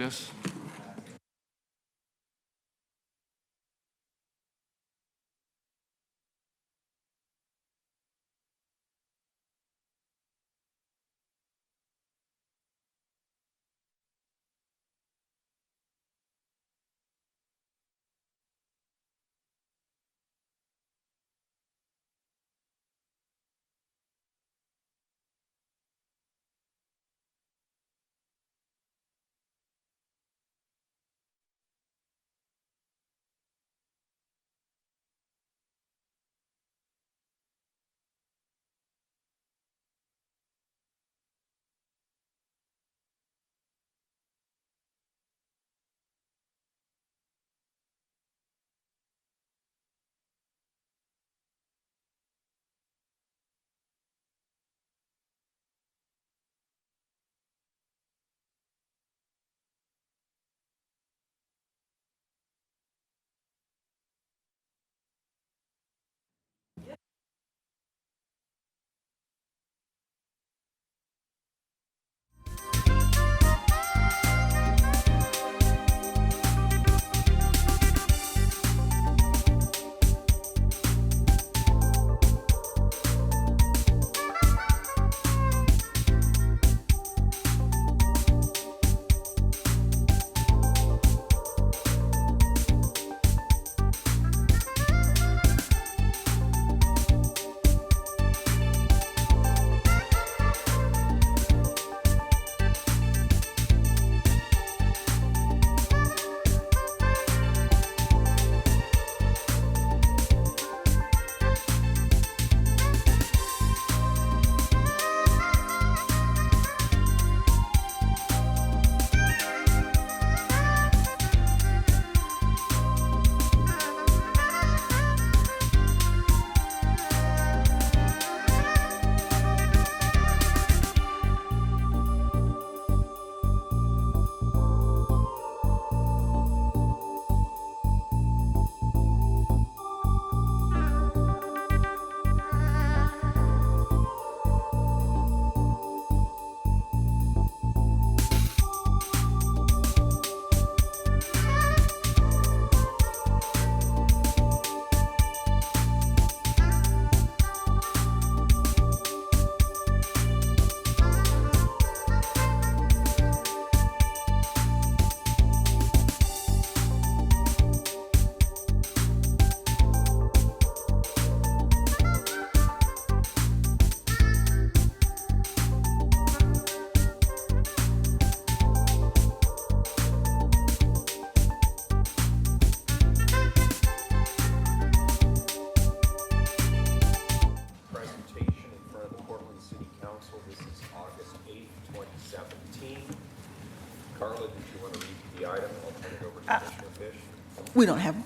this.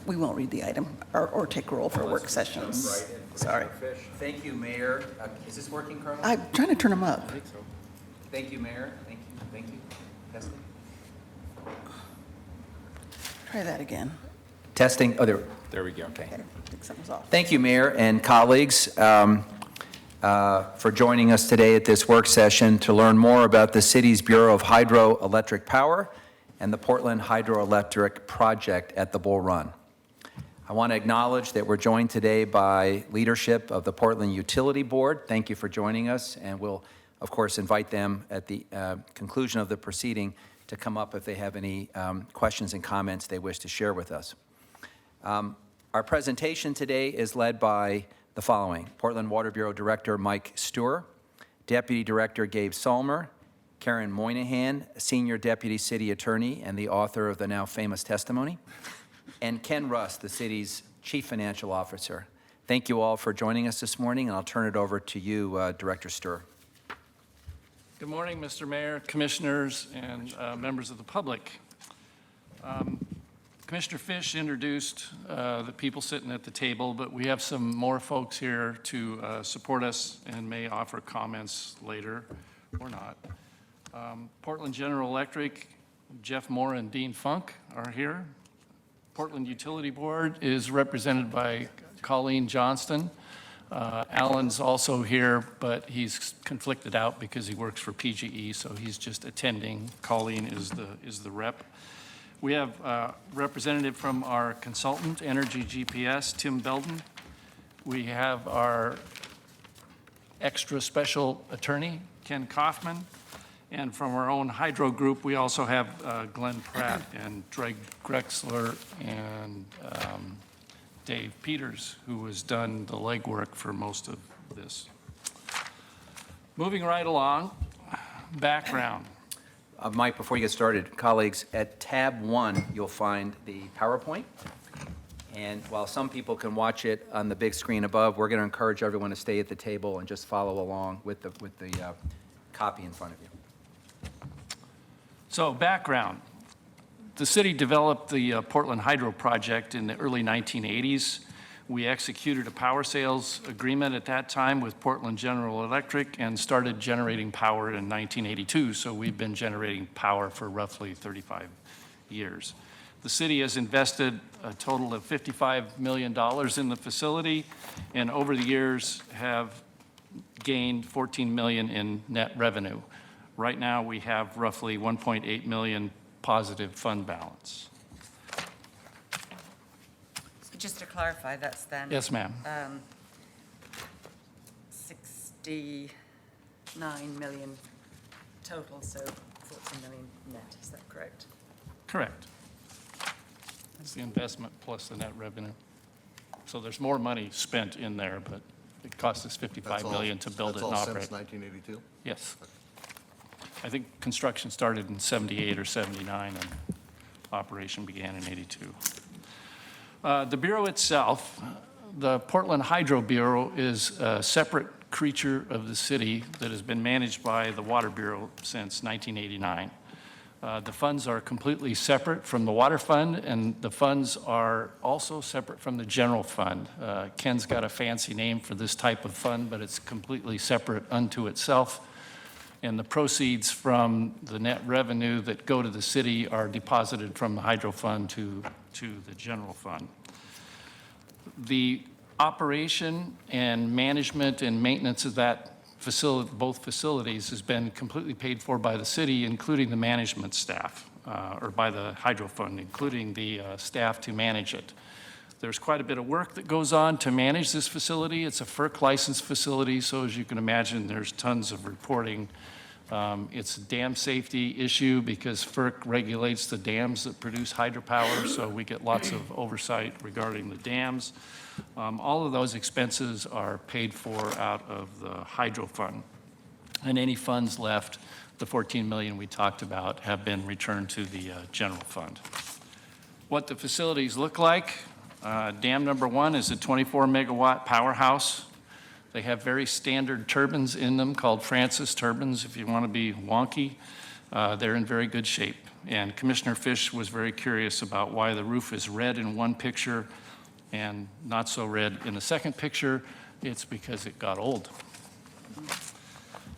We won't read the item or take roll for work sessions. Sorry. Thank you, Mayor. Is this working, Carla? I'm trying to turn them up. I think so. Thank you, Mayor. Thank you. Thank you. Testing. Try that again. Testing. Oh, there we go. Okay. Okay, I think something's off. Thank you, Mayor and colleagues, for joining us today at this work session to learn more about the city's Bureau of Hydroelectric Power and the Portland Hydroelectric Project at the Bull Run. I want to acknowledge that we're joined today by leadership of the Portland Utility Board. Thank you for joining us, and we'll, of course, invite them at the conclusion of the proceeding to come up if they have any questions and comments they wish to share with us. Our presentation today is led by the following: Portland Water Bureau Director Mike Steuer, Deputy Director Gabe Salmer, Karen Moynihan, Senior Deputy City Attorney and the author of the now famous testimony, and Ken Russ, the city's Chief Financial Officer. Thank you all for joining us this morning, and I'll turn it over to you, Director Steuer. Good morning, Mr. Mayor, commissioners, and members of the public. Commissioner Fish introduced the people sitting at the table, but we have some more folks here to support us and may offer comments later or not. Portland General Electric, Jeff Moore and Dean Funk are here. Portland Utility Board is represented by Colleen Johnston. Alan's also here, but he's conflicted out because he works for PGE, so he's just attending. Colleen is the rep. We have a representative from our consultant, Energy GPS, Tim Belden. We have our extra special attorney, Ken Kaufman. And from our own hydro group, we also have Glenn Pratt and Dreg Grexler and Dave Peters, who has done the legwork for most of this. Moving right along, background. Mike, before you get started, colleagues, at tab 1, you'll find the PowerPoint. And while some people can watch it on the big screen above, we're going to encourage everyone to stay at the table and just follow along with the copy in front of you. So background. The city developed the Portland Hydro Project in the early 1980s. We executed a power sales agreement at that time with Portland General Electric and started generating power in 1982. So we've been generating power for roughly 35 years. The city has invested a total of $55 million in the facility, and over the years have gained $14 million in net revenue. Right now, we have roughly 1.8 million positive fund balance. So just to clarify, that's then Yes, ma'am. 69 million total, so 14 million net, is that correct? Correct. That's the investment plus the net revenue. So there's more money spent in there, but it cost us $55 million to build it and operate. That's all since 1982? Yes. I think construction started in 78 or 79, and operation began in 82. The Bureau itself, the Portland Hydro Bureau, is a separate creature of the city that has been managed by the Water Bureau since 1989. The funds are completely separate from the water fund, and the funds are also separate from the general fund. Ken's got a fancy name for this type of fund, but it's completely separate unto itself. And the proceeds from the net revenue that go to the city are deposited from the hydro fund to the general fund. The operation and management and maintenance of that facility, both facilities, has been completely paid for by the city, including the management staff, or by the hydro fund, including the staff to manage it. There's quite a bit of work that goes on to manage this facility. It's a FERC licensed facility, so as you can imagine, there's tons of reporting. It's a dam safety issue because FERC regulates the dams that produce hydropower, so we get lots of oversight regarding the dams. All of those expenses are paid for out of the hydro fund. And any funds left, the 14 million we talked about, have been returned to the general fund. What the facilities look like, dam number 1 is a 24 megawatt powerhouse. They have very standard turbines in them called Francis turbines, if you want to be wonky. They're in very good shape. And Commissioner Fish was very curious about why the roof is red in one picture and not so red in the second picture. It's because it got old.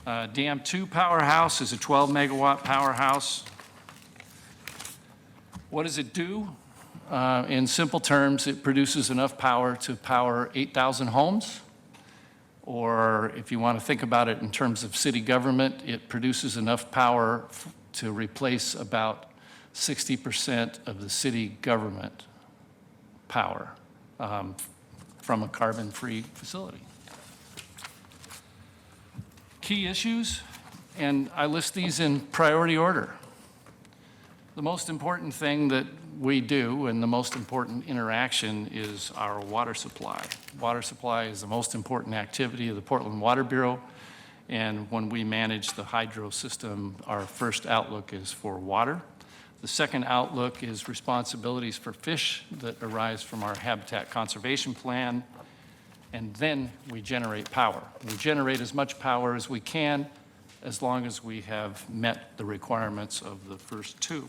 Dam 2 powerhouse is a 12 megawatt powerhouse. What does it do? In simple terms, it produces enough power to power 8,000 homes. Or if you want to think about it in terms of city government, it produces enough power to replace about 60% of the city government power from a carbon-free facility. Key issues, and I list these in priority order. The most important thing that we do and the most important interaction is our water supply. Water supply is the most important activity of the Portland Water Bureau, and when we manage the hydro system, our first outlook is for water. The second outlook is responsibilities for fish that arise from our habitat conservation plan, and then we generate power. We generate as much power as we can as long as we have met the requirements of the first two.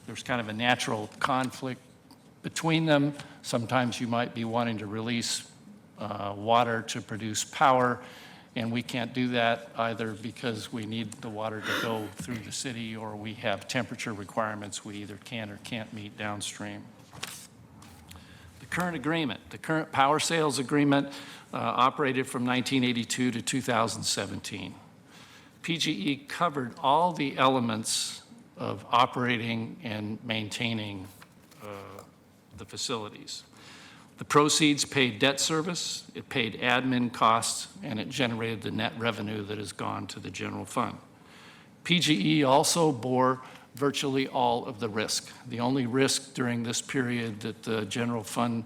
There's kind of a natural conflict between them. Sometimes you might be wanting to release water to produce power, and we can't do that either because we need the water to go through the city, or we have temperature requirements we either can or can't meet downstream. The current agreement, the current power sales agreement operated from 1982 to 2017. PGE covered all the elements of operating and maintaining the facilities. The proceeds paid debt service, it paid admin costs, and it generated the net revenue that has gone to the general fund. PGE also bore virtually all of the risk. The only risk during this period that the general fund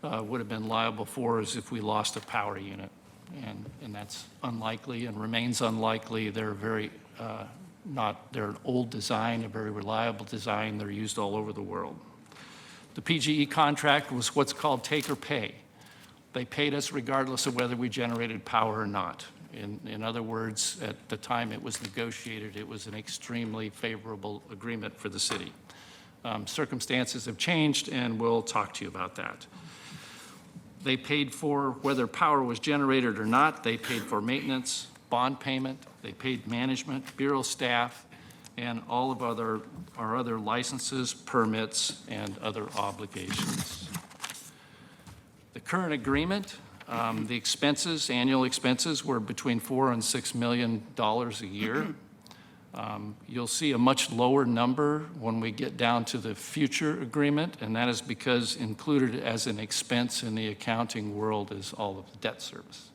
would have been liable for is if we lost a power unit. And that's unlikely and remains unlikely. They're very they're an old design, a very reliable design. They're used all over the world. The PGE contract was what's called take or pay. They paid us regardless of whether we generated power or not. In other words, at the time it was negotiated, it was an extremely favorable agreement for the city. Circumstances have changed, and we'll talk to you about that. They paid for whether power was generated or not. They paid for maintenance, bond payment. They paid management, bureau staff, and all of our other licenses, permits, and other obligations. The current agreement, the expenses, annual expenses, were between $4 and $6 million a year. You'll see a much lower number when we get down to the future agreement, and that is because included as an expense in the accounting world is all of the debt service.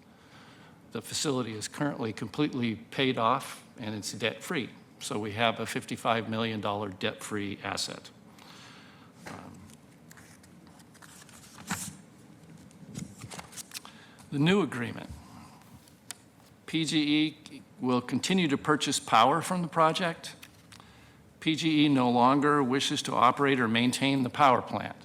The facility is currently completely paid off and it's debt-free. So we have a $55 million debt-free asset. The new agreement. PGE will continue to purchase power from the project. PGE no longer wishes to operate or maintain the power plant.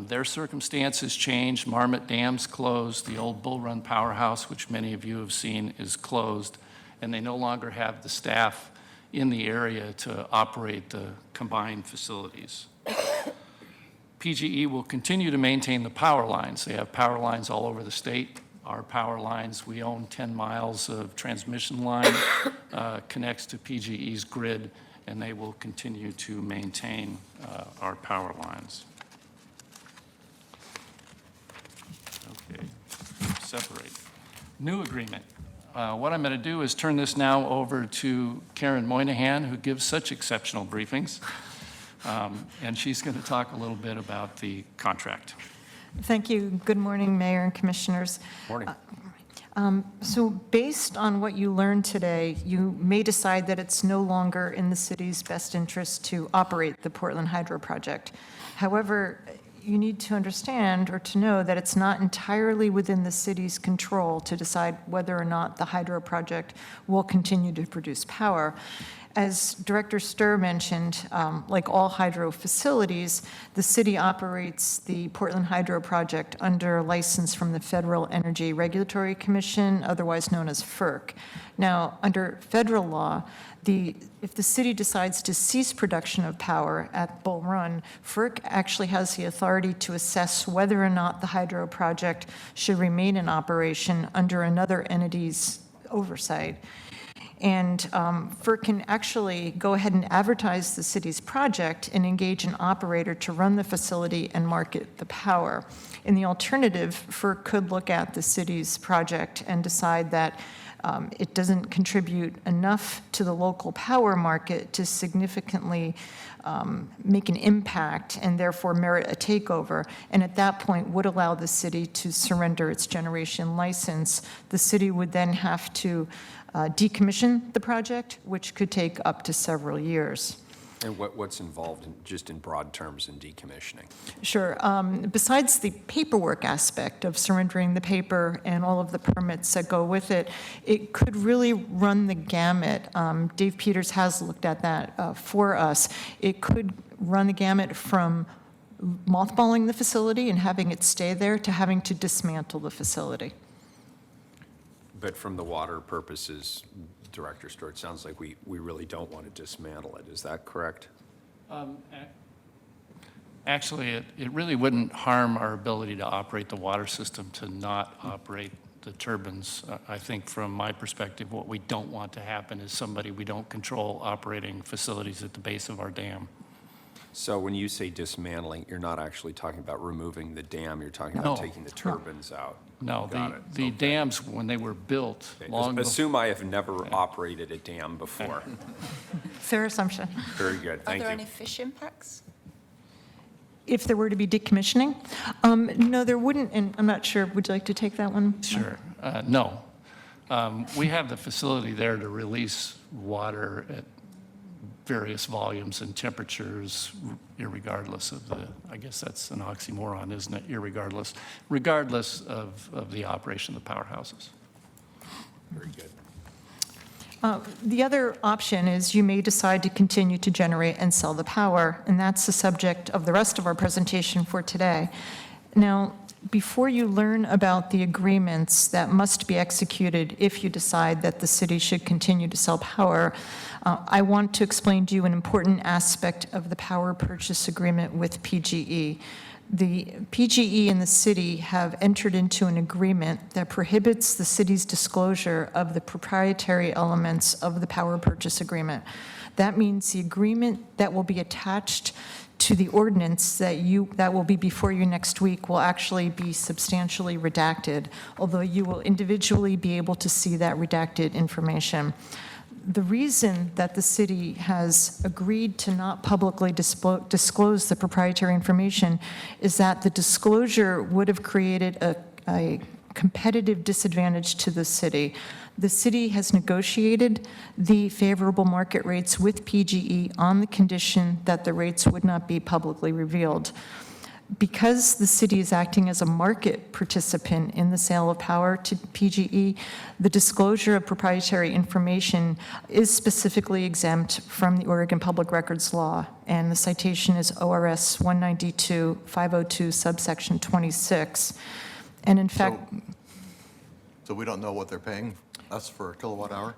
Their circumstances changed. Marmot Dam's closed. The old Bull Run powerhouse, which many of you have seen, is closed. And they no longer have the staff in the area to operate the combined facilities. PGE will continue to maintain the power lines. They have power lines all over the state. Our power lines, we own 10 miles of transmission line, connects to PGE's grid, and they will continue to maintain our power lines. Okay, separate. New agreement. What I'm going to do is turn this now over to Karen Moynihan, who gives such exceptional briefings, and she's going to talk a little bit about the contract. Thank you. Good morning, Mayor and Commissioners. Morning. So based on what you learned today, you may decide that it's no longer in the city's best interest to operate the Portland Hydro Project. However, you need to understand or to know that it's not entirely within the city's control to decide whether or not the hydro project will continue to produce power. As Director Sturr mentioned, like all hydro facilities, the city operates the Portland Hydro Project under a license from the Federal Energy Regulatory Commission, otherwise known as FERC. Now, under federal law, if the city decides to cease production of power at Bull Run, FERC actually has the authority to assess whether or not the hydro project should remain in operation under another entity's oversight. And FERC can actually go ahead and advertise the city's project and engage an operator to run the facility and market the power. In the alternative, FERC could look at the city's project and decide that it doesn't contribute enough to the local power market to significantly make an impact and therefore merit a takeover, and at that point would allow the city to surrender its generation license. The city would then have to decommission the project, which could take up to several years. And what's involved just in broad terms in decommissioning? Sure. Besides the paperwork aspect of surrendering the paper and all of the permits that go with it, it could really run the gamut. Dave Peters has looked at that for us. It could run the gamut from mothballing the facility and having it stay there to having to dismantle the facility. But from the water purposes, Director Stewart, it sounds like we really don't want to dismantle it. Is that correct? Actually, it really wouldn't harm our ability to operate the water system to not operate the turbines. I think from my perspective, what we don't want to happen is somebody we don't control operating facilities at the base of our dam. So when you say dismantling, you're not actually talking about removing the dam, you're talking about No. taking the turbines out? No, Got it. the dams, when they were built, Okay. long before. Assume I have never operated a dam before. Fair assumption. Very good, Are thank there you. any fish impacts? If there were to be decommissioning? No, there wouldn't, and I'm not sure, would you like to take that one? Sure. No. We have the facility there to release water at various volumes and temperatures, irregardless of the, I guess that's an oxymoron, isn't it? Regardless of the operation of the powerhouses. Very good. The other option is you may decide to continue to generate and sell the power, and that's the subject of the rest of our presentation for today. Now, before you learn about the agreements that must be executed if you decide that the city should continue to sell power, I want to explain to you an important aspect of the power purchase agreement with PGE. The PGE and the city have entered into an agreement that prohibits the city's disclosure of the proprietary elements of the power purchase agreement. That means the agreement that will be attached to the ordinance that will be before you next week will actually be substantially redacted, although you will individually be able to see that redacted information. The reason that the city has agreed to not publicly disclose the proprietary information is that the disclosure would have created a competitive disadvantage to the city. The city has negotiated the favorable market rates with PGE on the condition that the rates would not be publicly revealed. Because the city is acting as a market participant in the sale of power to PGE, the disclosure of proprietary information is specifically exempt from the Oregon Public Records Law, and the citation is ORS 192-502 subsection 26. And in fact, So we don't know what they're paying us for a kilowatt hour?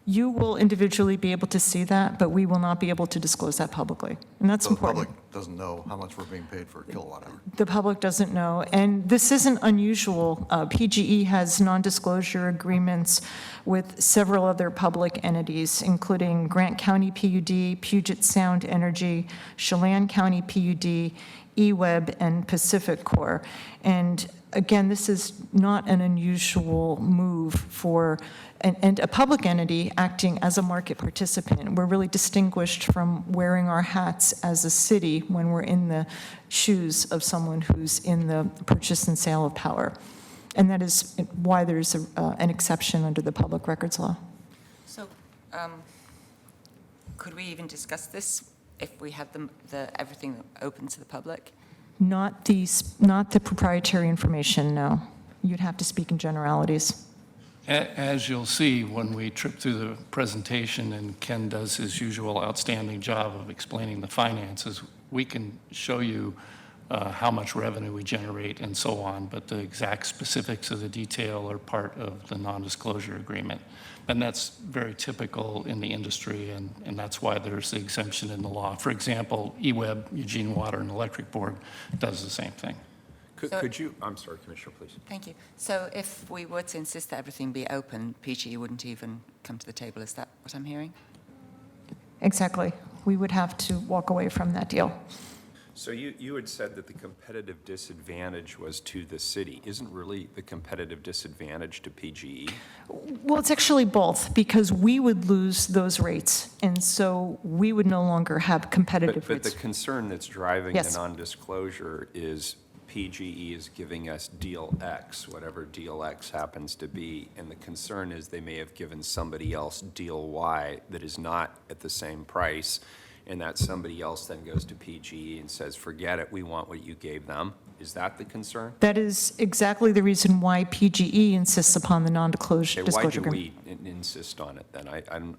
you will individually be able to see that, but we will not be able to disclose that publicly. And that's So the important. public doesn't know how much we're being paid for a kilowatt hour? The public doesn't know, and this isn't unusual. PGE has non-disclosure agreements with several other public entities, including Grant County PUD, Puget Sound Energy, Chelan County PUD, eWeb, and Pacific Core. And again, this is not an unusual move for and a public entity acting as a market participant. We're really distinguished from wearing our hats as a city when we're in the shoes of someone who's in the purchase and sale of power. And that is why there's an exception under the public records law. So, could we even discuss this if we had everything open to the public? Not the proprietary information, no. You'd have to speak in generalities. As you'll see when we trip through the presentation and Ken does his usual outstanding job of explaining the finances, we can show you how much revenue we generate and so on, but the exact specifics of the detail are part of the non-disclosure agreement. And that's very typical in the industry, and that's why there's the exemption in the law. For example, eWeb, Eugene Water and Electric Board does the same thing. Could you, I'm sorry, Commissioner, please. Thank you. So if we were to insist that everything be open, PGE wouldn't even come to the table, is that what I'm hearing? Exactly. We would have to walk away from that deal. So you had said that the competitive disadvantage was to the city. Isn't really the competitive disadvantage to PGE? Well, it's actually both, because we would lose those rates, and so we would no longer have competitive But the rates. concern that's driving Yes. the non-disclosure is PGE is giving us deal X, whatever deal X happens to be, and the concern is they may have given somebody else deal Y that is not at the same price, and that somebody else then goes to PGE and says, forget it, we want what you gave them. Is that the concern? That is exactly the reason why PGE insists upon the non-disclosure Okay, why do agreement. we insist on it then?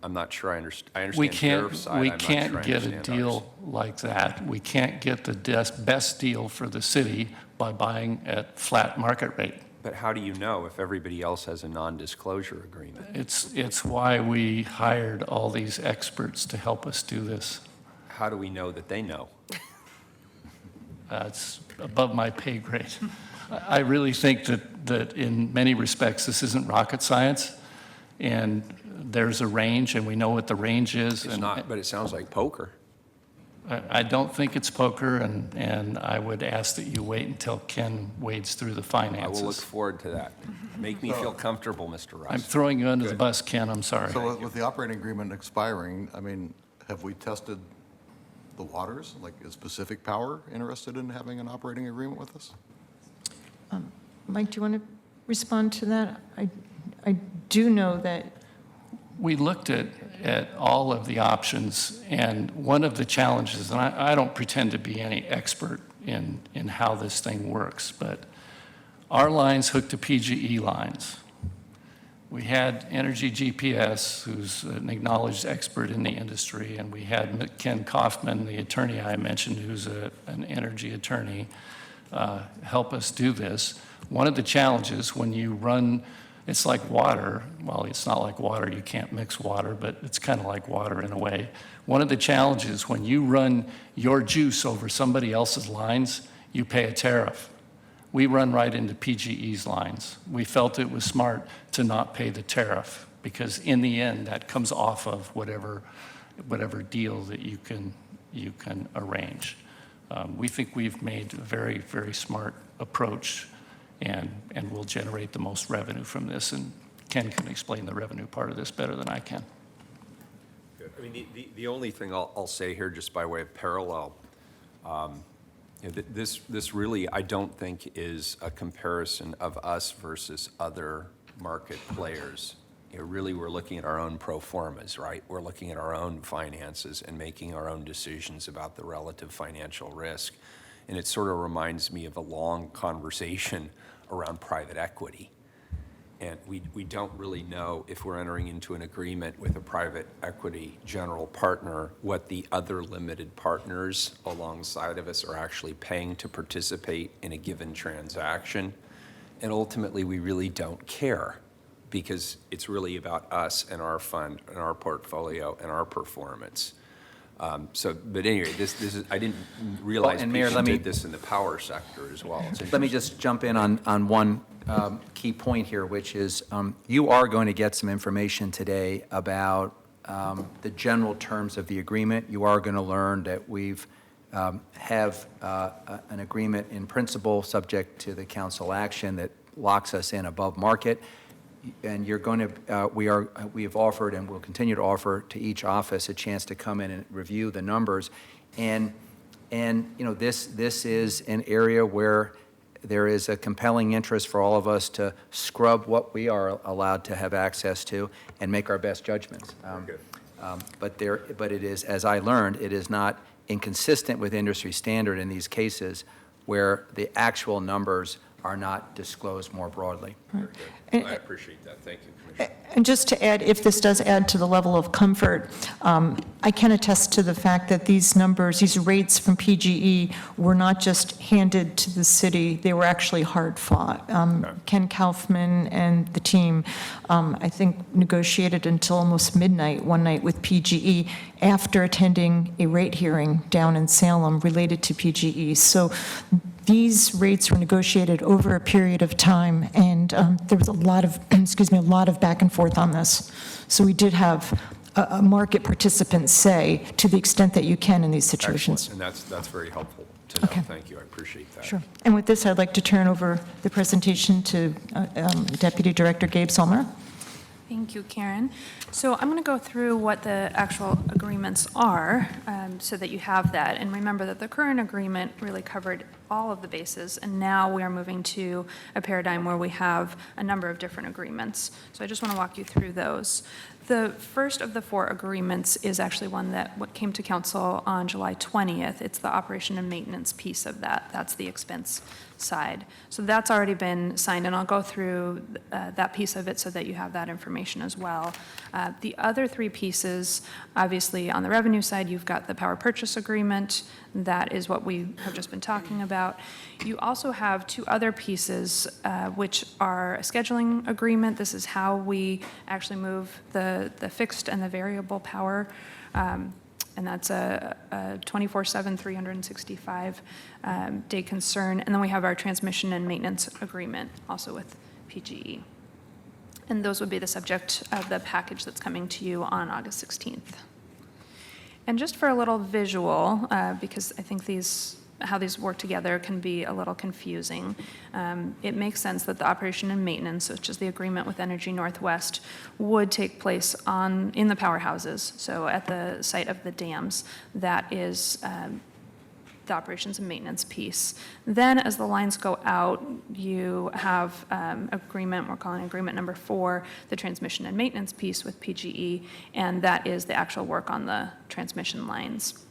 I'm not sure I understand. I We understand their can't, side, we I'm not can't sure I get a understand ours. deal like that. We can't get the best deal for the city by buying at flat market rate. But how do you know if everybody else has a non-disclosure agreement? It's why we hired all these experts to help us do this. How do we know that they know? It's above my pay grade. I really think that in many respects, this isn't rocket science, and there's a range, and we know what the range is. It's and- not, but it sounds like poker. I don't think it's poker, and I would ask that you wait until Ken wades through the I will look finances. forward to that. Make me feel comfortable, Mr. I'm Russ. throwing you under the bus, Ken, I'm sorry. So with the operating agreement expiring, I mean, have we tested the waters? Like, is Pacific Power interested in having an operating agreement with us? Mike, do you want to respond to that? I do know that, We looked at all of the options, and one of the challenges, and I don't pretend to be any expert in how this thing works, but our lines hook to PGE lines. We had Energy GPS, who's an acknowledged expert in the industry, and we had Ken Kaufman, the attorney I mentioned, who's an energy attorney, help us do this. One of the challenges when you run, it's like water. Well, it's not like water, you can't mix water, but it's kind of like water in a way. One of the challenges when you run your juice over somebody else's lines, you pay a tariff. We run right into PGE's lines. We felt it was smart to not pay the tariff because in the end, that comes off of whatever deal that you can arrange. We think we've made a very, very smart approach and will generate the most revenue from this. And Ken can explain the revenue part of this better than I can. Good. I mean, the only thing I'll say here, just by way of parallel, you know, this really, I don't think, is a comparison of us versus other market players. You know, really, we're looking at our own pro formas, right? We're looking at our own finances and making our own decisions about the relative financial risk. And it sort of reminds me of a long conversation around private equity. And we don't really know if we're entering into an agreement with a private equity general partner, what the other limited partners alongside of us are actually paying to participate in a given transaction. And ultimately, we really don't care because it's really about us and our fund and our portfolio and our performance. But anyway, this is, I didn't realize and Mayor, people let me- did this in the power sector as well. It's Let me just jump in on one key point here, which is you are going to get some information today about the general terms of the agreement. You are going to learn that we've have an agreement in principle subject to the council action that locks us in above market. And you're going to, we have offered and will continue to offer to each office a chance to come in and review the numbers. And you know, this is an area where there is a compelling interest for all of us to scrub what we are allowed to have access to and make our best judgments. But it is, as I learned, it is not inconsistent with industry standard in these cases where the actual numbers are not disclosed more broadly. very good. I appreciate that. Thank you, Commissioner. and just to add, if this does add to the level of comfort, I can attest to the fact that these numbers, these rates from PGE were not just handed to the city, they were actually hard fought. Ken Kaufman and the team, I think, negotiated until almost midnight one night with PGE after attending a rate hearing down in Salem related to PGE. So these rates were negotiated over a period of time, and there was a lot of, a lot of back and forth on this. So we did have a market participant say, to the extent that you can in these situations. Excellent. And that's very helpful to know. Okay. Thank you. I appreciate that. Sure. And with this, I'd like to turn over the presentation to Deputy Director Gabe Solmer. Thank you, Karen. So I'm going to go through what the actual agreements are so that you have that. And remember that the current agreement really covered all of the bases, and now we are moving to a paradigm where we have a number of different agreements. So I just want to walk you through those. The first of the four agreements is actually one that came to council on July 20th. It's the operation and maintenance piece of that. That's the expense side. So that's already been signed, and I'll go through that piece of it so that you have that information as well. The other three pieces, obviously on the revenue side, you've got the power purchase agreement. That is what we have just been talking about. You also have two other pieces, which are a scheduling agreement. This is how we actually move the fixed and the variable power. And that's a 24/7, 365-day concern. And then we have our transmission and maintenance agreement, also with PGE. And those would be the subject of the package that's coming to you on August 16th. And just for a little visual, because I think how these work together can be a little confusing, it makes sense that the operation and maintenance, which is the agreement with Energy Northwest, would take place in the powerhouses, so at the site of the dams. That is the operations and maintenance piece. Then as the lines go out, you have agreement, we're calling agreement number 4, the transmission and maintenance piece with PGE, and that is the actual work on the transmission lines.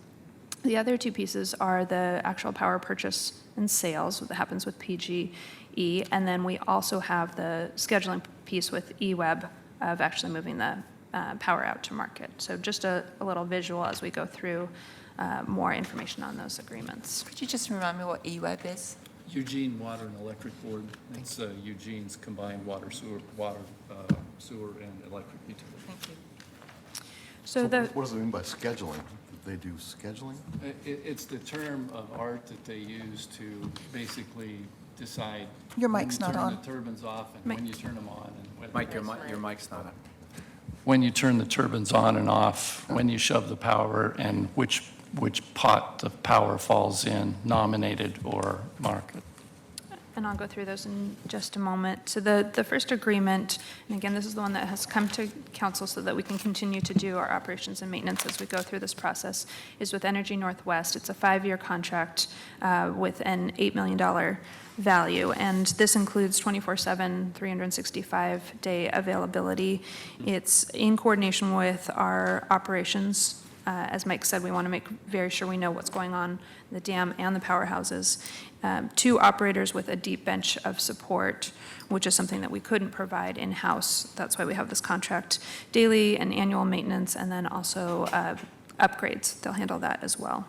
The other two pieces are the actual power purchase and sales that happens with PGE, and then we also have the scheduling piece with EWEB of actually moving the power out to market. So just a little visual as we go through more information on those agreements. Could you just remind me what EWEB is? Eugene Water and Electric Board, it's Eugene's combined water, sewer, and electric utility. Thank you. So What does it mean by scheduling? They do scheduling? It's the term of art that they use to basically decide. Your when mic's you not turn on. the turbines off and when you turn them on. And when- Mike, your mic's not on. When you turn the turbines on and off, when you shove the power, and which pot of power falls in, nominated or market. And I'll go through those in just a moment. So the first agreement, and again, this is the one that has come to council so that we can continue to do our operations and maintenance as we go through this process, is with Energy Northwest. It's a 5-year contract with an $8 million value, and this includes 24/7, 365-day availability. It's in coordination with our operations. As Mike said, we want to make very sure we know what's going on in the dam and the powerhouses. 2 operators with a deep bench of support, which is something that we couldn't provide in-house. That's why we have this contract. Daily and annual maintenance, and then also upgrades. They'll handle that as well.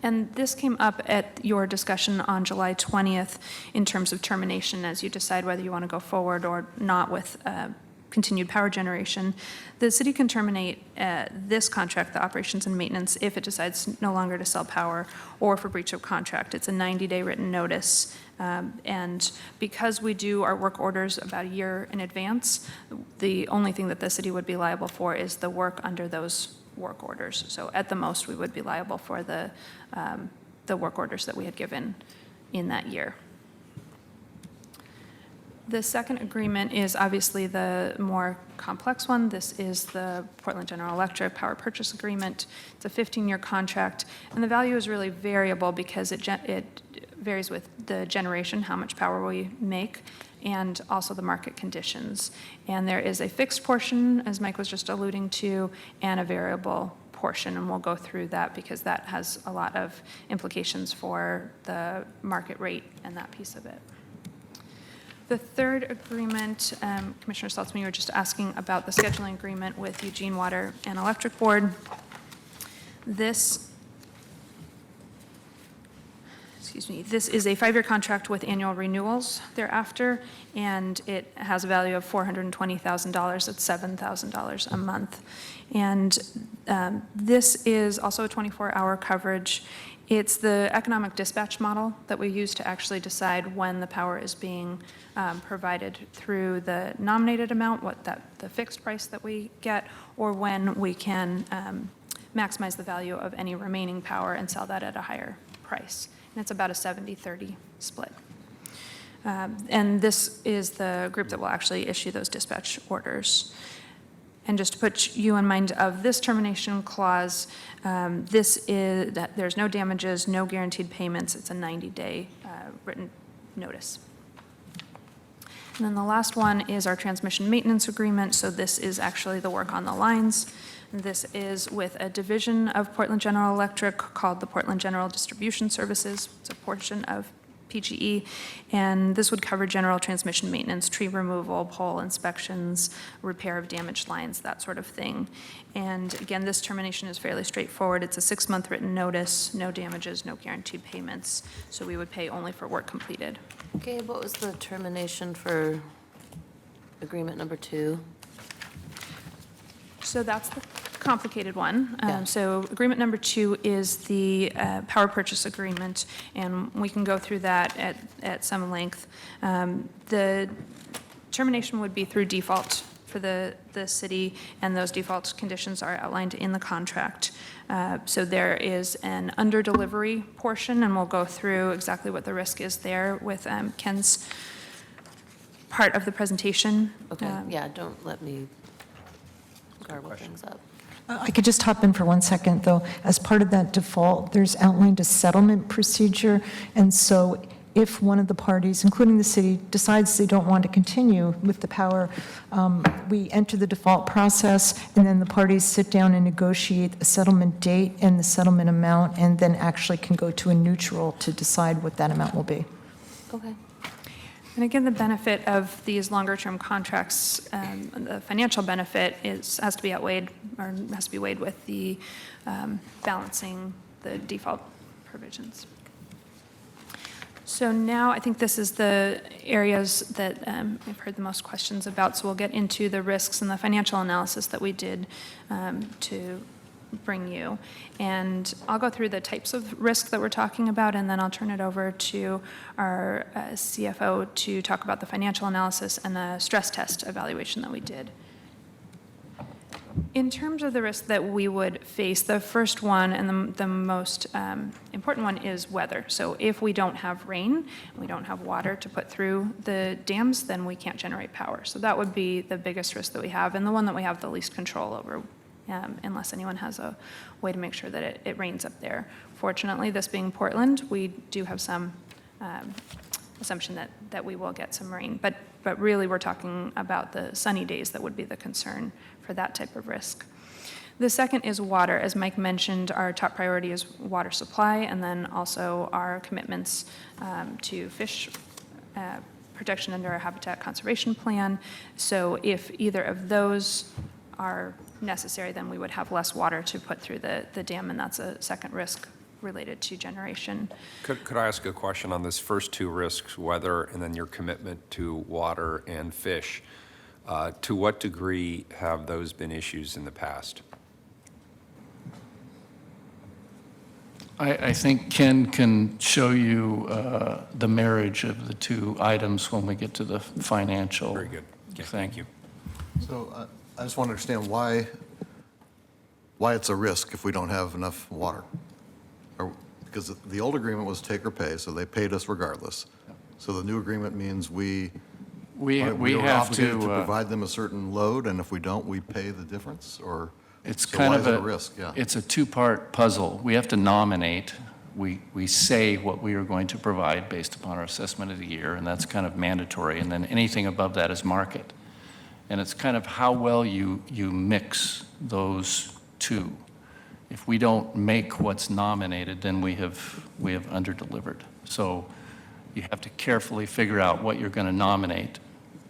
And this came up at your discussion on July 20th in terms of termination as you decide whether you want to go forward or not with continued power generation. The city can terminate this contract, the operations and maintenance, if it decides no longer to sell power or for breach of contract. It's a 90-day written notice. And because we do our work orders about a year in advance, the only thing that the city would be liable for is the work under those work orders. So at the most, we would be liable for the work orders that we had given in that year. The second agreement is obviously the more complex one. This is the Portland General Electric Power Purchase Agreement. It's a 15-year contract, and the value is really variable because it varies with the generation, how much power we make, and also the market conditions. And there is a fixed portion, as Mike was just alluding to, and a variable portion, and we'll go through that because that has a lot of implications for the market rate and that piece of it. The third agreement, Commissioner Saltzman, you were just asking about the scheduling agreement with Eugene Water and Electric Board. This is a 5-year contract with annual renewals thereafter, and it has a value of $420,000. It's $7,000 a month. And this is also a 24-hour coverage. It's the economic dispatch model that we use to actually decide when the power is being provided through the nominated amount, the fixed price that we get, or when we can maximize the value of any remaining power and sell that at a higher price. And it's about a 70-30 split. And this is the group that will actually issue those dispatch orders. And just to put you in mind of this termination clause, this is that there's no damages, no guaranteed payments. It's a 90-day written notice. And then the last one is our transmission maintenance agreement. So this is actually the work on the lines. This is with a division of Portland General Electric called the Portland General Distribution Services. It's a portion of PGE, and this would cover general transmission maintenance, tree removal, pole inspections, repair of damaged lines, that sort of thing. And again, this termination is fairly straightforward. It's a 6-month written notice, no damages, no guaranteed payments, so we would pay only for work completed. Okay, what was the termination for agreement number 2? So that's the complicated one. Yeah. So agreement number 2 is the power purchase agreement, and we can go through that at some length. The termination would be through default for the city, and those default conditions are outlined in the contract. So there is an under-delivery portion, and we'll go through exactly what the risk is there with Ken's part of the presentation. Okay, yeah, don't let me garble things up. I could just hop in for 1 second, though. As part of that default, there's outlined a settlement procedure, and so if one of the parties, including the city, decides they don't want to continue with the power, we enter the default process, and then the parties sit down and negotiate a settlement date and the settlement amount, and then actually can go to a neutral to decide what that amount will be. Okay. And again, the benefit of these longer-term contracts, the financial benefit has to be outweighed, or has to be weighed with the balancing the default provisions. So now I think this is the areas that I've heard the most questions about, so we'll get into the risks and the financial analysis that we did to bring you. And I'll go through the types of risk that we're talking about, and then I'll turn it over to our CFO to talk about the financial analysis and the stress test evaluation that we did. In terms of the risk that we would face, the first one and the most important one is weather. So if we don't have rain, we don't have water to put through the dams, then we can't generate power. So that would be the biggest risk that we have, and the one that we have the least control over, unless anyone has a way to make sure that it rains up there. Fortunately, this being Portland, we do have some assumption that we will get some rain. But really, we're talking about the sunny days that would be the concern for that type of risk. The second is water. As Mike mentioned, our top priority is water supply, and then also our commitments to fish protection under our habitat conservation plan. So if either of those are necessary, then we would have less water to put through the dam, and that's a second risk related to generation. Could I ask a question on this first two risks, weather and then your commitment to water and fish? To what degree have those been issues in the past? I think Ken can show you the marriage of the two items when we get to the financial. Very good. Okay, thing. thank you. So I just want to understand why it's a risk if we don't have enough water. Because the old agreement was take or pay, so they paid us regardless. So the new agreement means we are have to to provide them a certain load, and if we don't, we pay the difference, or? It's So kind why of is it a risk? Yeah. It's a two-part puzzle. We have to nominate. We say what we are going to provide based upon our assessment of the year, and that's kind of mandatory. And then anything above that is market. And it's kind of how well you mix those two. If we don't make what's nominated, then we have underdelivered. So you have to carefully figure out what you're going to nominate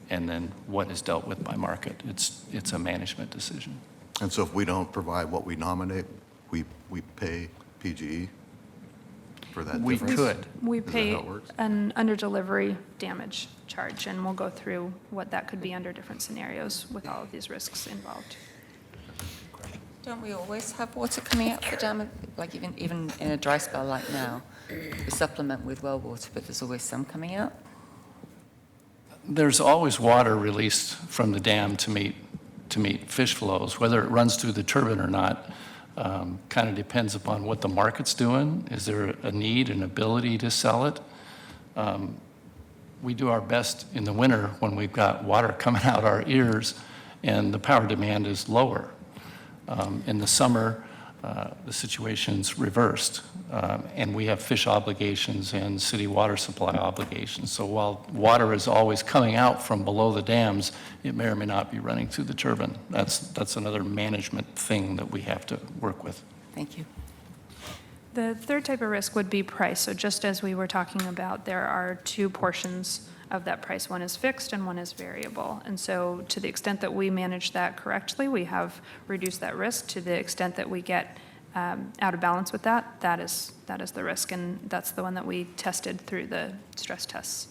and then what is dealt with by market. It's a management decision. And so if we don't provide what we nominate, we pay PGE for that We difference? could. We Is that pay how it works? an under-delivery damage charge, and we'll go through what that could be under different scenarios with all of these risks involved. Don't we always have water coming out the dam, like even in a dry spell like now? We supplement with well water, but there's always some coming out? There's always water released from the dam to meet fish flows. Whether it runs through the turbine or not kind of depends upon what the market's doing. Is there a need and ability to sell it? We do our best in the winter when we've got water coming out our ears and the power demand is lower. In the summer, the situation's reversed, and we have fish obligations and city water supply obligations. So while water is always coming out from below the dams, it may or may not be running through the turbine. That's another management thing that we have to work with. Thank you. The third type of risk would be price. So just as we were talking about, there are two portions of that price. One is fixed and one is variable. And so to the extent that we manage that correctly, we have reduced that risk. To the extent that we get out of balance with that, that is the risk. And that's the one that we tested through the stress tests.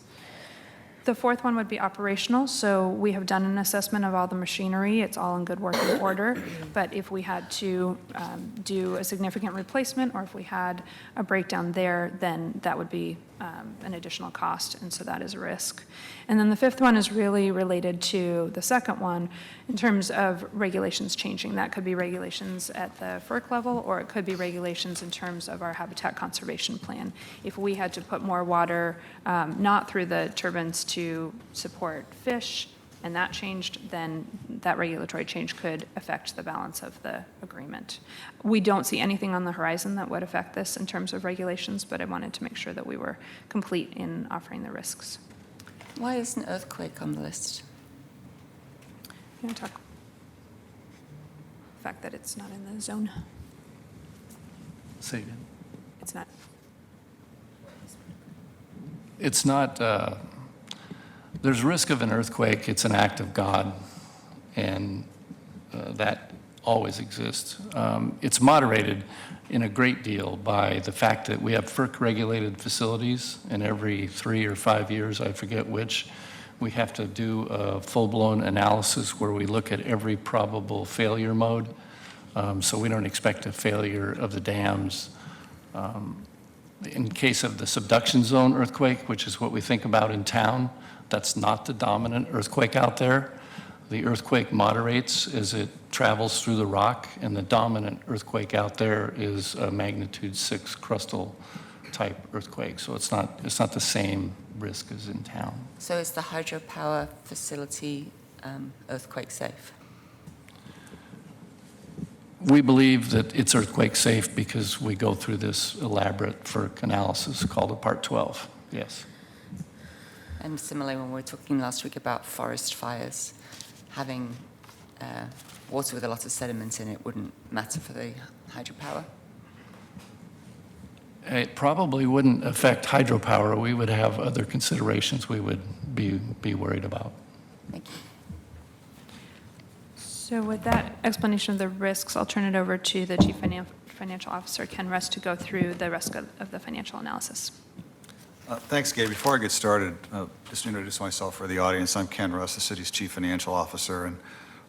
The fourth one would be operational, so we have done an assessment of all the machinery, it's all in good working order, but if we had to do a significant replacement, or if we had a breakdown there, then that would be an additional cost, and so that is a risk. And then the fifth one is really related to the second one, in terms of regulations changing. That could be regulations at the FERC level, or it could be regulations in terms of our habitat conservation plan. If we had to put more water, not through the turbines to support fish, and that changed, then that regulatory change could affect the balance of the agreement. We don't see anything on the horizon that would affect this in terms of regulations, but I wanted to make sure that we were complete in offering the risks. Why is an earthquake on the list? You want to talk? The fact that it's not in the zone. Say again. It's not. It's not, there's risk of an earthquake. It's an act of God, and that always exists. It's moderated in a great deal by the fact that we have FERC-regulated facilities, and every 3 or 5 years, I forget which, we have to do a full-blown analysis where we look at every probable failure mode. So we don't expect a failure of the dams. In case of the subduction zone earthquake, which is what we think about in town, that's not the dominant earthquake out there. The earthquake moderates as it travels through the rock, and the dominant earthquake out there is a magnitude 6 crustal type earthquake. So it's not the same risk as in town. So is the hydropower facility earthquake safe? We believe that it's earthquake safe because we go through this elaborate FERC analysis called a Part 12, yes. And similarly, when we were talking last week about forest fires, having water with a lot of sediment in it wouldn't matter for the hydropower? It probably wouldn't affect hydropower. We would have other considerations we would be worried about. Thank you. So with that explanation of the risks, I'll turn it over to the Chief Financial Officer, Ken Russ, to go through the rest of the financial analysis. Thanks, Gabe. Before I get started, just to introduce myself for the audience, I'm Ken Russ, the city's Chief Financial Officer, and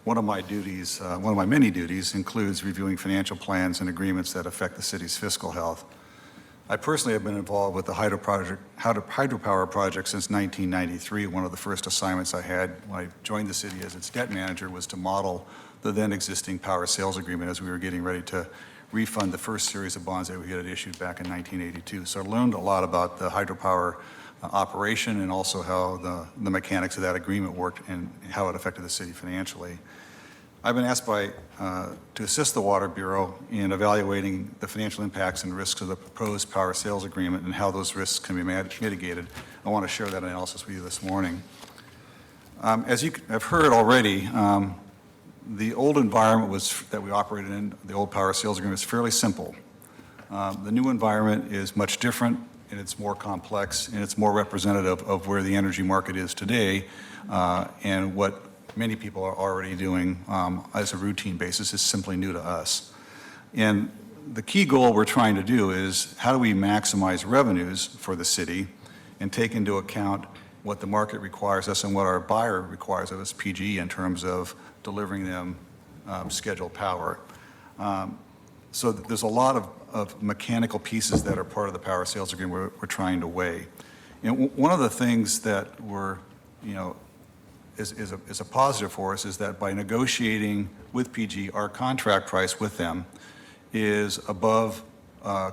one of my duties, one of my many duties, includes reviewing financial plans and agreements that affect the city's fiscal health. I personally have been involved with the hydropower project since 1993. One of the first assignments I had when I joined the city as its debt manager was to model the then existing power sales agreement as we were getting ready to refund the first series of bonds that we had issued back in 1982. So I learned a lot about the hydropower operation and also how the mechanics of that agreement worked and how it affected the city financially. I've been asked to assist the Water Bureau in evaluating the financial impacts and risks of the proposed power sales agreement and how those risks can be mitigated. I want to share that analysis with you this morning. As you have heard already, the old environment that we operated in, the old power sales agreement, is fairly simple. The new environment is much different, and it's more complex, and it's more representative of where the energy market is today, and what many people are already doing as a routine basis is simply new to us. And the key goal we're trying to do is how do we maximize revenues for the city and take into account what the market requires us and what our buyer requires of us, PG, in terms of delivering them scheduled power. So there's a lot of mechanical pieces that are part of the power sales agreement we're trying to weigh. And one of the things that is a positive for us is that by negotiating with PG, our contract price with them is above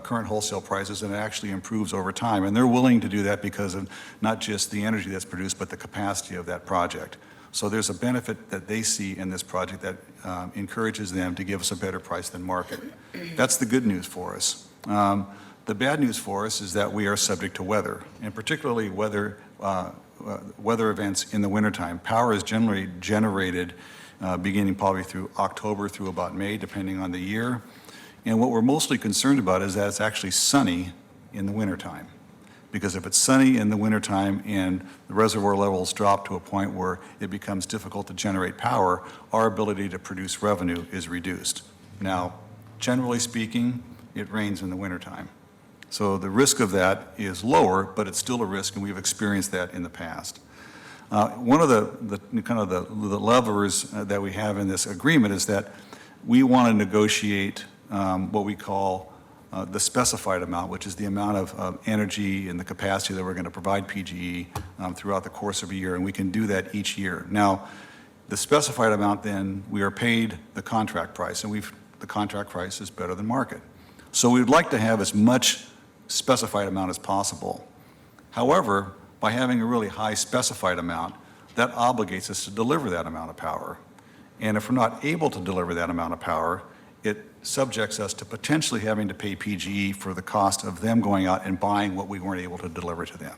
current wholesale prices, and it actually improves over time. And they're willing to do that because of not just the energy that's produced, but the capacity of that project. So there's a benefit that they see in this project that encourages them to give us a better price than market. That's the good news for us. The bad news for us is that we are subject to weather, and particularly weather events in the wintertime. Power is generally generated beginning probably through October through about May, depending on the year. And what we're mostly concerned about is that it's actually sunny in the wintertime. Because if it's sunny in the wintertime and the reservoir levels drop to a point where it becomes difficult to generate power, our ability to produce revenue is reduced. Now, generally speaking, it rains in the wintertime. So the risk of that is lower, but it's still a risk, and we've experienced that in the past. One of the kind of the levers that we have in this agreement is that we want to negotiate what we call the specified amount, which is the amount of energy and the capacity that we're going to provide PGE throughout the course of a year, and we can do that each year. Now, the specified amount, then, we are paid the contract price, and the contract price is better than market. So we would like to have as much specified amount as possible. However, by having a really high specified amount, that obligates us to deliver that amount of power. And if we're not able to deliver that amount of power, it subjects us to potentially having to pay PGE for the cost of them going out and buying what we weren't able to deliver to them.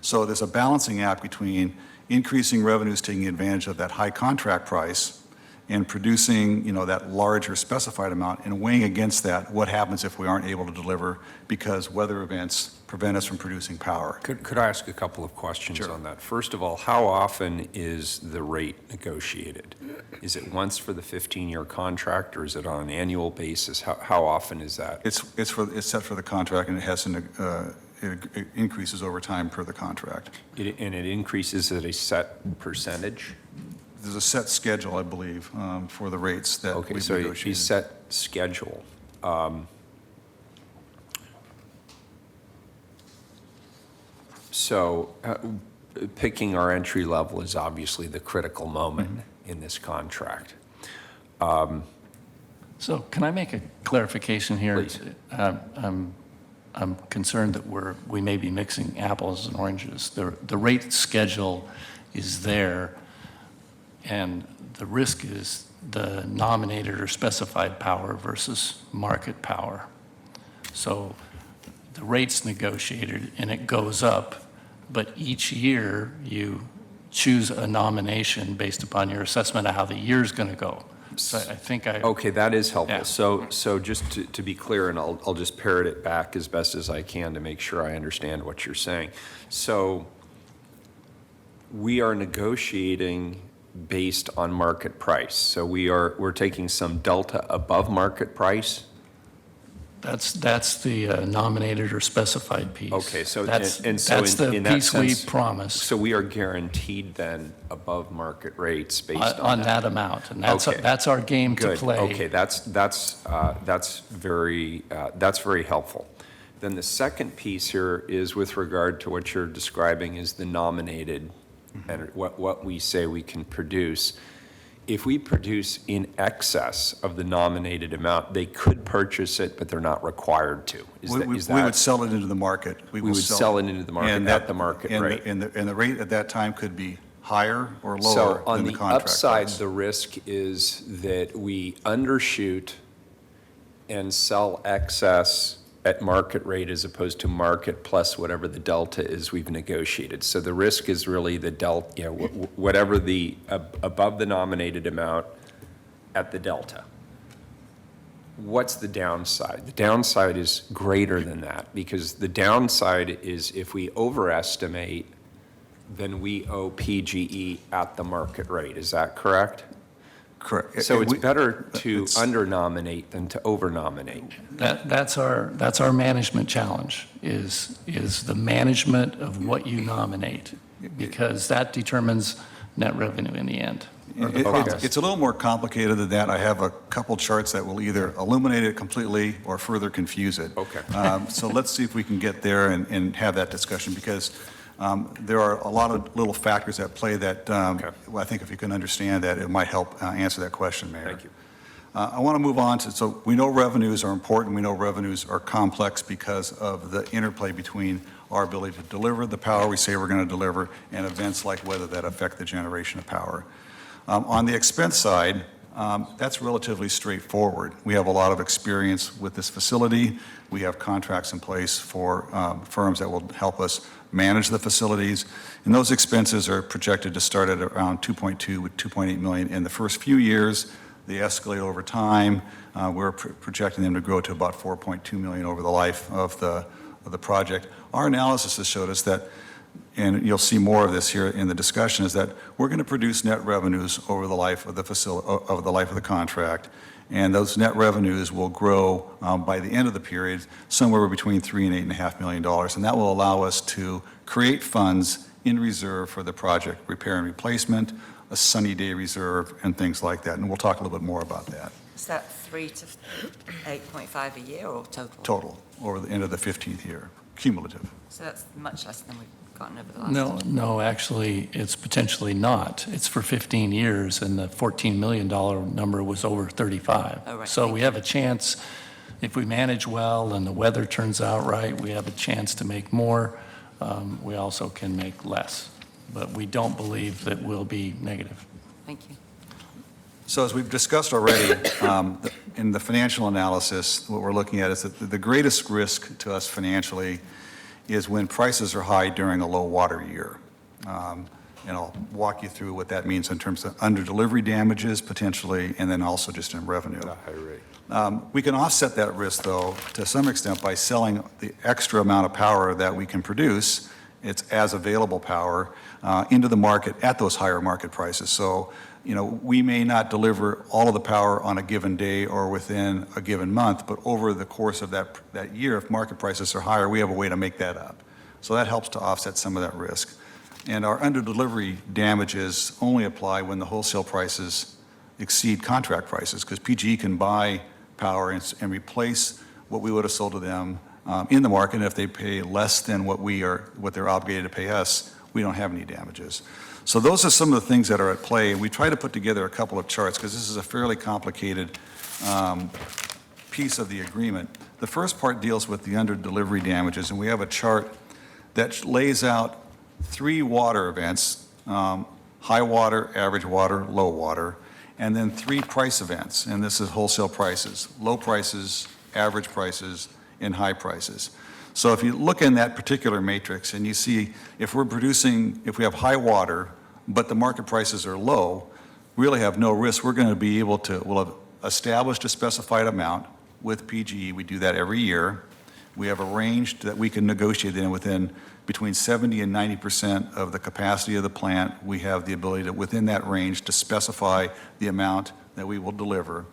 So there's a balancing act between increasing revenues, taking advantage of that high contract price, and producing, that larger specified amount, and weighing against that what happens if we aren't able to deliver because weather events prevent us from producing power. Could I ask a couple of questions on that? First of all, how often is the rate negotiated? Is it once for the 15-year contract, or is it on an annual basis? How often is that? It's set for the contract, and it increases over time per the contract. And it increases at a set percentage? There's a set schedule, I believe, for the rates that we've negotiated. Okay, so a set schedule. So picking our entry level is obviously the critical moment in this contract. So can I make a clarification here? Please. I'm concerned that we may be mixing apples and oranges. The rate schedule is there, and the risk is the nominated or specified power versus market power. So the rate's negotiated and it goes up, but each year you choose a nomination based upon your assessment of how the year's going to go. So I think Okay, that is helpful. Yeah. So just to be clear, and I'll just parrot it back as best as I can to make sure I understand what you're saying. So we are negotiating based on market price. So we're taking some delta above market price. That's the nominated or specified piece. Okay, so that's in the that piece we sense, promised So we are guaranteed then above market rates based on that amount, and that's our game to Good. play. Okay, that's very helpful. Then the second piece here is with regard to what you're describing as the nominated and what we say we can produce. If we produce in excess of the nominated amount, they could purchase it, but they're not required to. We would sell it into the market. We would sell it into the market at the market rate. And the rate at that time could be higher or lower So on than the the contract upside, price. the risk is that we undershoot and sell excess at market rate as opposed to market plus whatever the delta is we've negotiated. So the risk is really the delta, whatever the above the nominated amount at the delta. What's the downside? The downside is greater than that, because the downside is if we overestimate, then we owe PGE at the market rate. Is that correct? Correct. So it's better to under-nominate than to over-nominate. That's our management challenge, is the management of what you nominate, because that determines net revenue in the end. It's a little more complicated than that. I have a couple charts that will either illuminate it completely or further confuse it. Okay. So let's see if we can get there and have that discussion, because there are a lot of little factors at play that I think if you can understand that, it might help answer that question, Mayor. Thank you. I want to move on to, so we know revenues are important. We know revenues are complex because of the interplay between our ability to deliver the power we say we're going to deliver and events like weather that affect the generation of power. On the expense side, that's relatively straightforward. We have a lot of experience with this facility. We have contracts in place for firms that will help us manage the facilities. And those expenses are projected to start at around 2.2 with 2.8 million in the first few years. They escalate over time. We're projecting them to grow to about 4.2 million over the life of the project. Our analysis has showed us that, and you'll see more of this here in the discussion, is that we're going to produce net revenues over the life of the life of the contract, and those net revenues will grow by the end of the period somewhere between $3 and $8.5 million, and that will allow us to create funds in reserve for the project, repair and replacement, a sunny day reserve, and things like that. And we'll talk a little bit more about that. Is that 3 to 8.5 a year or total? Total, over the end of the 15th year, cumulative. So that's much less than we've gotten over the last. No, actually, it's potentially not. It's for 15 years, and the $14 million number was over 35. Oh, right. So Thank we you. have a chance, if we manage well and the weather turns out right, we have a chance to make more. We also can make less, but we don't believe that we'll be negative. Thank you. So as we've discussed already, in the financial analysis, what we're looking at is that the greatest risk to us financially is when prices are high during a low water year. And I'll walk you through what that means in terms of under-delivery damages potentially, and then also just in revenue. We can offset that risk, though, to some extent by selling the extra amount of power that we can produce, it's as available power, into the market at those higher market prices. So, we may not deliver all of the power on a given day or within a given month, but over the course of that year, if market prices are higher, we have a way to make that up. So that helps to offset some of that risk. And our under-delivery damages only apply when the wholesale prices exceed contract prices, because PGE can buy power and replace what we would have sold to them in the market. And if they pay less than what they're obligated to pay us, we don't have any damages. So those are some of the things that are at play. We try to put together a couple of charts because this is a fairly complicated piece of the agreement. The first part deals with the under-delivery damages, and we have a chart that lays out 3 water events, high water, average water, low water, and then 3 price events, and this is wholesale prices, low prices, average prices, and high prices. So if you look in that particular matrix and you see if we have high water, but the market prices are low, we really have no risk. We'll have established a specified amount with PGE. We do that every year. We have a range that we can negotiate within between 70 and 90% of the capacity of the plant. We have the ability to, within that range, to specify the amount that we will deliver.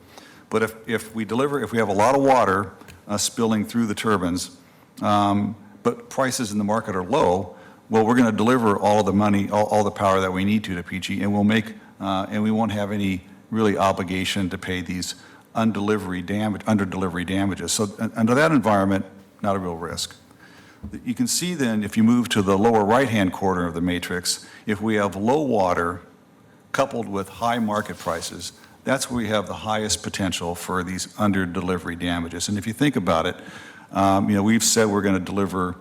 But if we have a lot of water spilling through the turbines, but prices in the market are low, well, we're going to deliver all of the money, all the power that we need to PGE, and we won't have any really obligation to pay these under-delivery damages. So under that environment, not a real risk. You can see then, if you move to the lower right-hand corner of the matrix, if we have low water coupled with high market prices, that's where we have the highest potential for these under-delivery damages. And if you think about it, we've said we're going to deliver,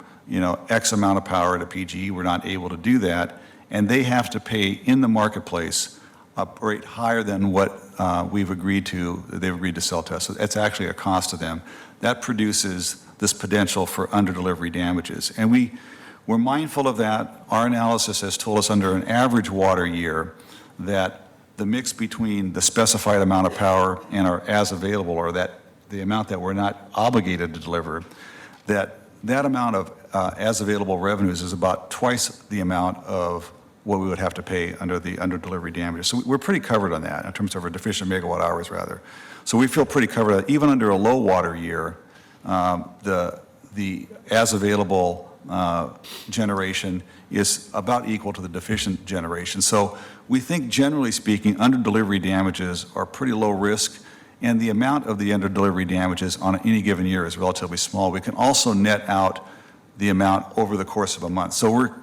X amount of power to PGE. We're not able to do that, and they have to pay in the marketplace a rate higher than what they've agreed to sell to us. So it's actually a cost to them. That produces this potential for under-delivery damages. And we're mindful of that. Our analysis has told us under an average water year that the mix between the specified amount of power and our as available, or the amount that we're not obligated to deliver, that amount of as available revenues is about twice the amount of what we would have to pay under the under-delivery damages. So we're pretty covered on that in terms of our deficient megawatt hours, rather. So we feel pretty covered that even under a low water year, the as available generation is about equal to the deficient generation. So we think, generally speaking, under-delivery damages are pretty low risk, and the amount of the under-delivery damages on any given year is relatively small. We can also net out the amount over the course of a month. So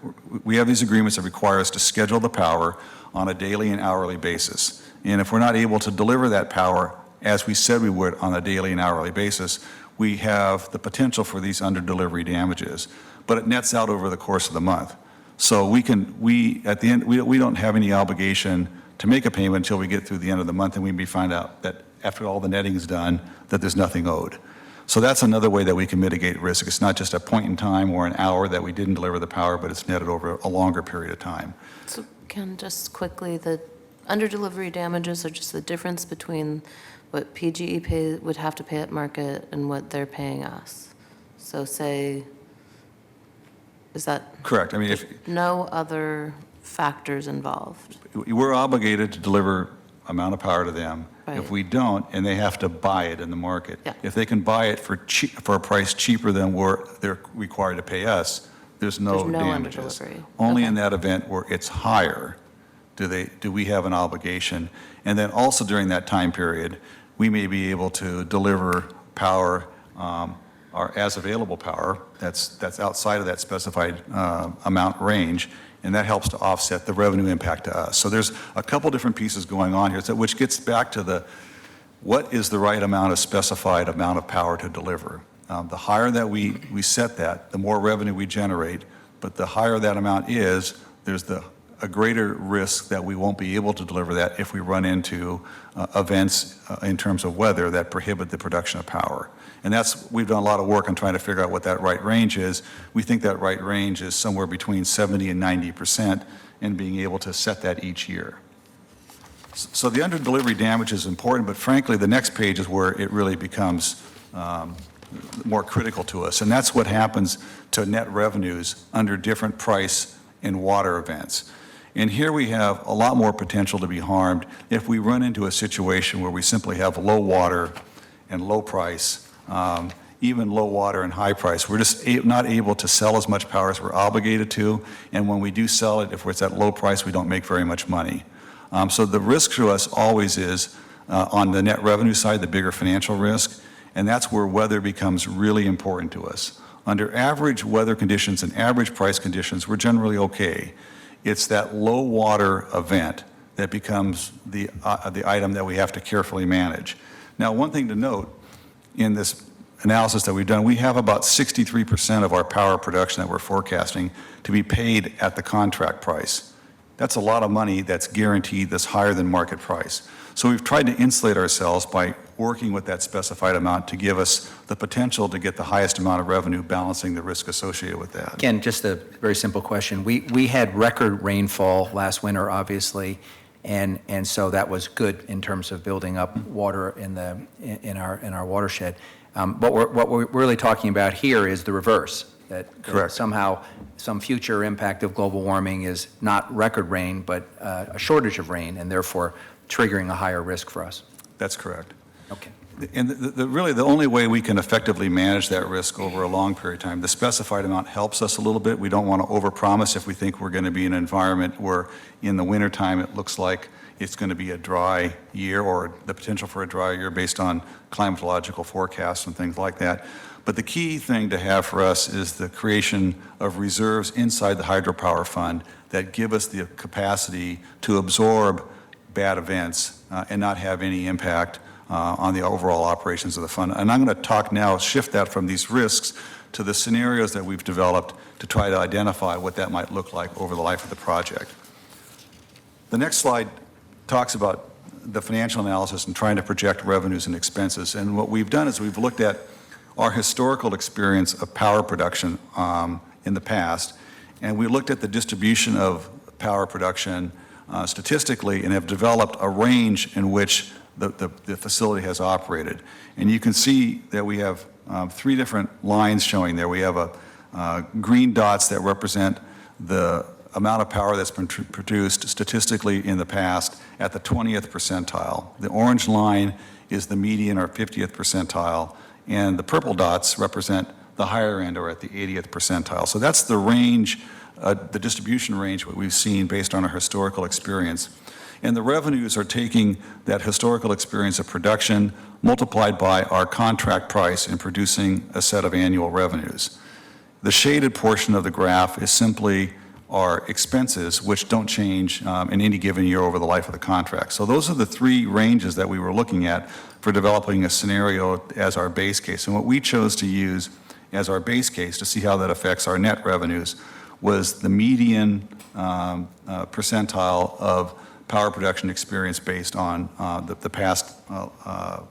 we have these agreements that require us to schedule the power on a daily and hourly basis. And if we're not able to deliver that power as we said we would on a daily and hourly basis, we have the potential for these under-delivery damages. But it nets out over the course of the month. So at the end, we don't have any obligation to make a payment until we get through the end of the month, and we may find out that after all the netting is done, that there's nothing owed. So that's another way that we can mitigate risk. It's not just a point in time or an hour that we didn't deliver the power, but it's netted over a longer period of time. So Ken, just quickly, the under-delivery damages are just the difference between what PGE would have to pay at market and what they're paying us. So is that? Correct. I mean, no other factors involved? We're obligated to deliver amount of power to them. Right. If we don't, and they have to buy it in the market. Yeah. If they can buy it for a price cheaper than they're required to pay us, There's no There's no damages. underdelivery. Only in Okay. that event where it's higher do we have an obligation. And then also during that time period, we may be able to deliver power, or as available power, that's outside of that specified amount range, and that helps to offset the revenue impact to us. So there's a couple different pieces going on here, which gets back to what is the right amount of specified amount of power to deliver. The higher that we set that, the more revenue we generate, but the higher that amount is, there's a greater risk that we won't be able to deliver that if we run into events in terms of weather that prohibit the production of power. And we've done a lot of work on trying to figure out what that right range is. We think that right range is somewhere between 70 and 90%, and being able to set that each year. So the under-delivery damage is important, but frankly, the next page is where it really becomes more critical to us. And that's what happens to net revenues under different price and water events. And here we have a lot more potential to be harmed if we run into a situation where we simply have low water and low price, even low water and high price. We're just not able to sell as much power as we're obligated to, and when we do sell it, if it's at low price, we don't make very much money. So the risk to us always is on the net revenue side, the bigger financial risk, and that's where weather becomes really important to us. Under average weather conditions and average price conditions, we're generally okay. It's that low water event that becomes the item that we have to carefully manage. Now, one thing to note in this analysis that we've done, we have about 63% of our power production that we're forecasting to be paid at the contract price. That's a lot of money that's guaranteed, that's higher than market price. So we've tried to insulate ourselves by working with that specified amount to give us the potential to get the highest amount of revenue, balancing the risk associated with that. Again, just a very simple question. We had record rainfall last winter, obviously, and so that was good in terms of building up water in our watershed. But what we're really talking about here is the reverse, that Correct. somehow some future impact of global warming is not record rain, but a shortage of rain, and therefore triggering a higher risk for us. That's correct. Okay. And really, the only way we can effectively manage that risk over a long period of time, the specified amount helps us a little bit. We don't want to overpromise if we think we're going to be in an environment where in the wintertime it looks like it's going to be a dry year, or the potential for a dry year based on climatological forecasts and things like that. But the key thing to have for us is the creation of reserves inside the hydropower fund that give us the capacity to absorb bad events and not have any impact on the overall operations of the fund. And I'm going to talk now, shift that from these risks to the scenarios that we've developed to try to identify what that might look like over the life of the project. The next slide talks about the financial analysis and trying to project revenues and expenses. And what we've done is we've looked at our historical experience of power production in the past, and we looked at the distribution of power production statistically and have developed a range in which the facility has operated. And you can see that we have three different lines showing there. We have green dots that represent the amount of power that's been produced statistically in the past at the 20th percentile. The orange line is the median or 50th percentile, and the purple dots represent the higher end or at the 80th percentile. So that's the range, the distribution range what we've seen based on our historical experience. And the revenues are taking that historical experience of production multiplied by our contract price and producing a set of annual revenues. The shaded portion of the graph is simply our expenses, which don't change in any given year over the life of the contract. So those are the three ranges that we were looking at for developing a scenario as our base case. And what we chose to use as our base case to see how that affects our net revenues was the median percentile of power production experience based on the past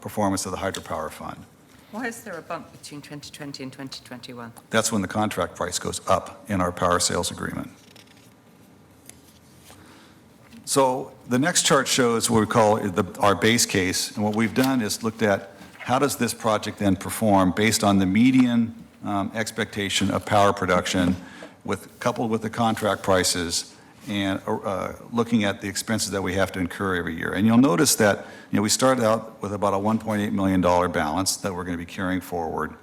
performance of the hydropower fund. Why is there a bump between 2020 and 2021? That's when the contract price goes up in our power sales agreement. So the next chart shows what we call our base case, and what we've done is looked at how does this project then perform based on the median expectation of power production coupled with the contract prices and looking at the expenses that we have to incur every year. And you'll notice that we started out with about a $1.8 million balance that we're going to be carrying forward.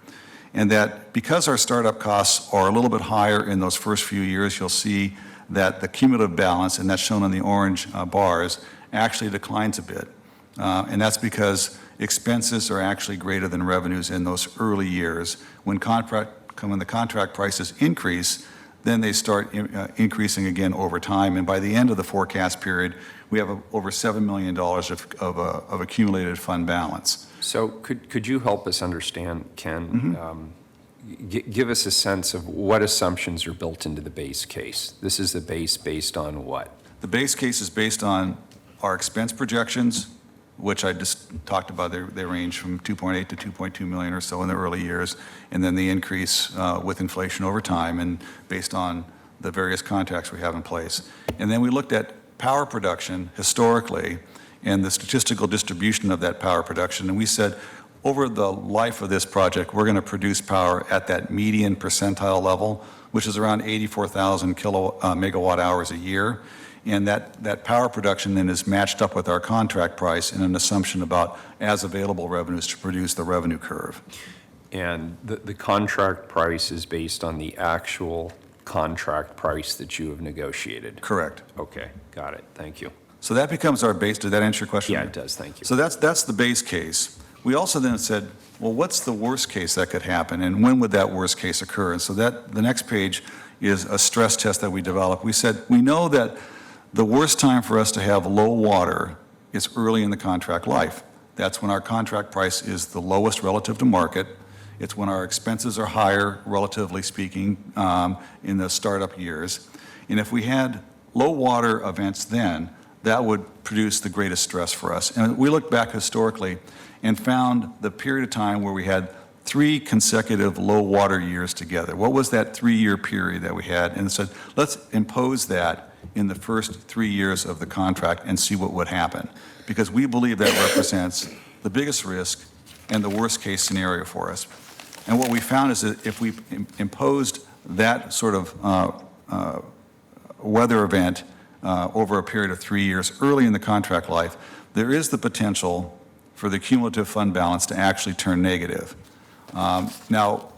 and that because our startup costs are a little bit higher in those first few years, you'll see that the cumulative balance, and that's shown in the orange bars, actually declines a bit. And that's because expenses are actually greater than revenues in those early years. When the contract prices increase, then they start increasing again over time. And by the end of the forecast period, we have over $7 million of accumulated fund balance. So could you help us understand, Ken? Give us a sense of what assumptions are built into the base case. This is the base based on what? The base case is based on our expense projections, which I just talked about. They range from 2.8 to 2.2 million or so in the early years, and then the increase with inflation over time and based on the various contracts we have in place. And then we looked at power production historically and the statistical distribution of that power production, and we said, over the life of this project, we're going to produce power at that median percentile level, which is around 84,000 megawatt hours a year. And that power production then is matched up with our contract price and an assumption about as available revenues to produce the revenue curve. And the contract price is based on the actual contract price that you have negotiated? Correct. Okay, got it. Thank you. So that becomes our base. Did that answer your question? Yeah, it does. Thank you. So that's the base case. We also then said, well, what's the worst case that could happen, and when would that worst case occur? And so that the next page is a stress test that we developed. We said, we know that the worst time for us to have low water is early in the contract life. That's when our contract price is the lowest relative to market. It's when our expenses are higher, relatively speaking, in the startup years. And if we had low water events then, that would produce the greatest stress for us. And we looked back historically and found the period of time where we had 3 consecutive low water years together. What was that 3-year period that we had? And said, let's impose that in the first 3 years of the contract and see what would happen. Because we believe that represents the biggest risk and the worst case scenario for us. And what we found is that if we imposed that sort of weather event over a period of 3 years early in the contract life, there is the potential for the cumulative fund balance to actually turn negative. Now,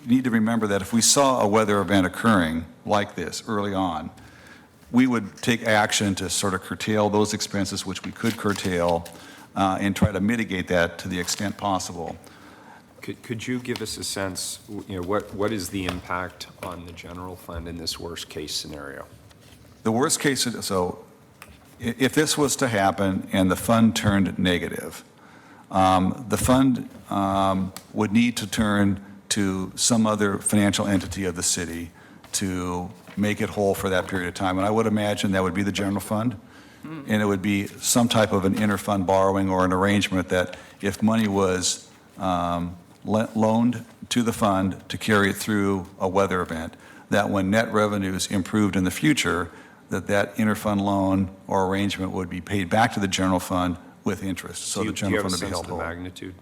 you need to remember that if we saw a weather event occurring like this early on, we would take action to sort of curtail those expenses which we could curtail and try to mitigate that to the extent possible. Could you give us a sense, what is the impact on the general fund in this worst case scenario? The worst case, so if this was to happen and the fund turned negative, the fund would need to turn to some other financial entity of the city to make it whole for that period of time. And I would imagine that would be the general fund. And it would be some type of an inter-fund borrowing or an arrangement that if money was loaned to the fund to carry it through a weather event, that when net revenues improved in the future, that inter-fund loan or arrangement would be paid back to the general fund with interest. So the general fund would be held Do you whole. have a sense of the magnitude?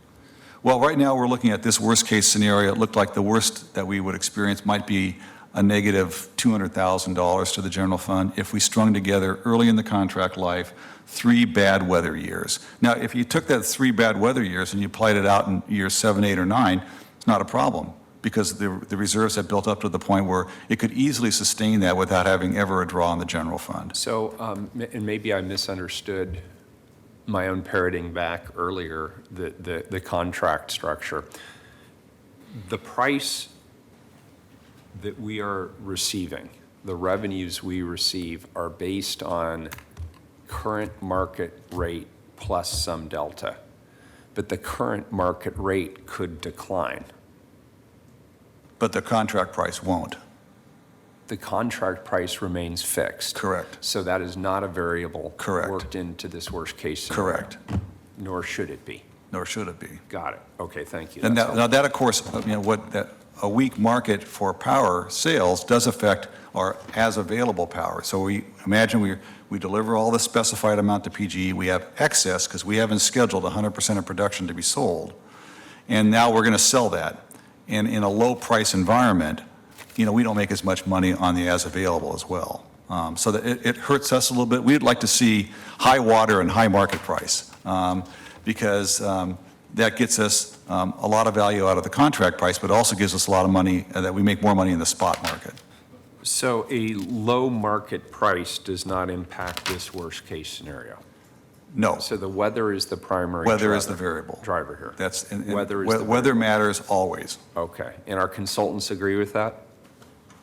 Well, right now, we're looking at this worst-case scenario. It looked like the worst that we would experience might be a negative $200,000 to the general fund if we strung together early in the contract life 3 bad weather years. Now, if you took that 3 bad weather years and you applied it out in years 7, 8, or 9, it's not a problem because the reserves have built up to the point where it could easily sustain that without having ever a draw on the general fund. So, and maybe I misunderstood my own parroting back earlier, the contract structure. The price that we are receiving, the revenues we receive are based on current market rate plus some delta. But the current market rate could decline. But the contract price won't. The contract price remains fixed. Correct. So that is not a variable Correct. worked into this worst case scenario. Correct. Nor should it be. Nor should it be. Got it. Okay, thank you. And That's now that, of course, a weak market for power sales does affect our as available power. So we imagine we deliver all the specified amount to PGE, we have excess because we haven't scheduled 100% of production to be sold, and now we're going to sell that. And in a low price environment, we don't make as much money on the as available as well. So that it hurts us a little bit. We'd like to see high water and high market price because that gets us a lot of value out of the contract price, but also gives us a lot of money, that we make more money in the spot market. So a low market price does not impact this worst-case scenario? No. So the weather is the primary Weather is driver- the variable. driver here? That's, Weather is the weather variable. matters always. Okay, and our consultants agree with that?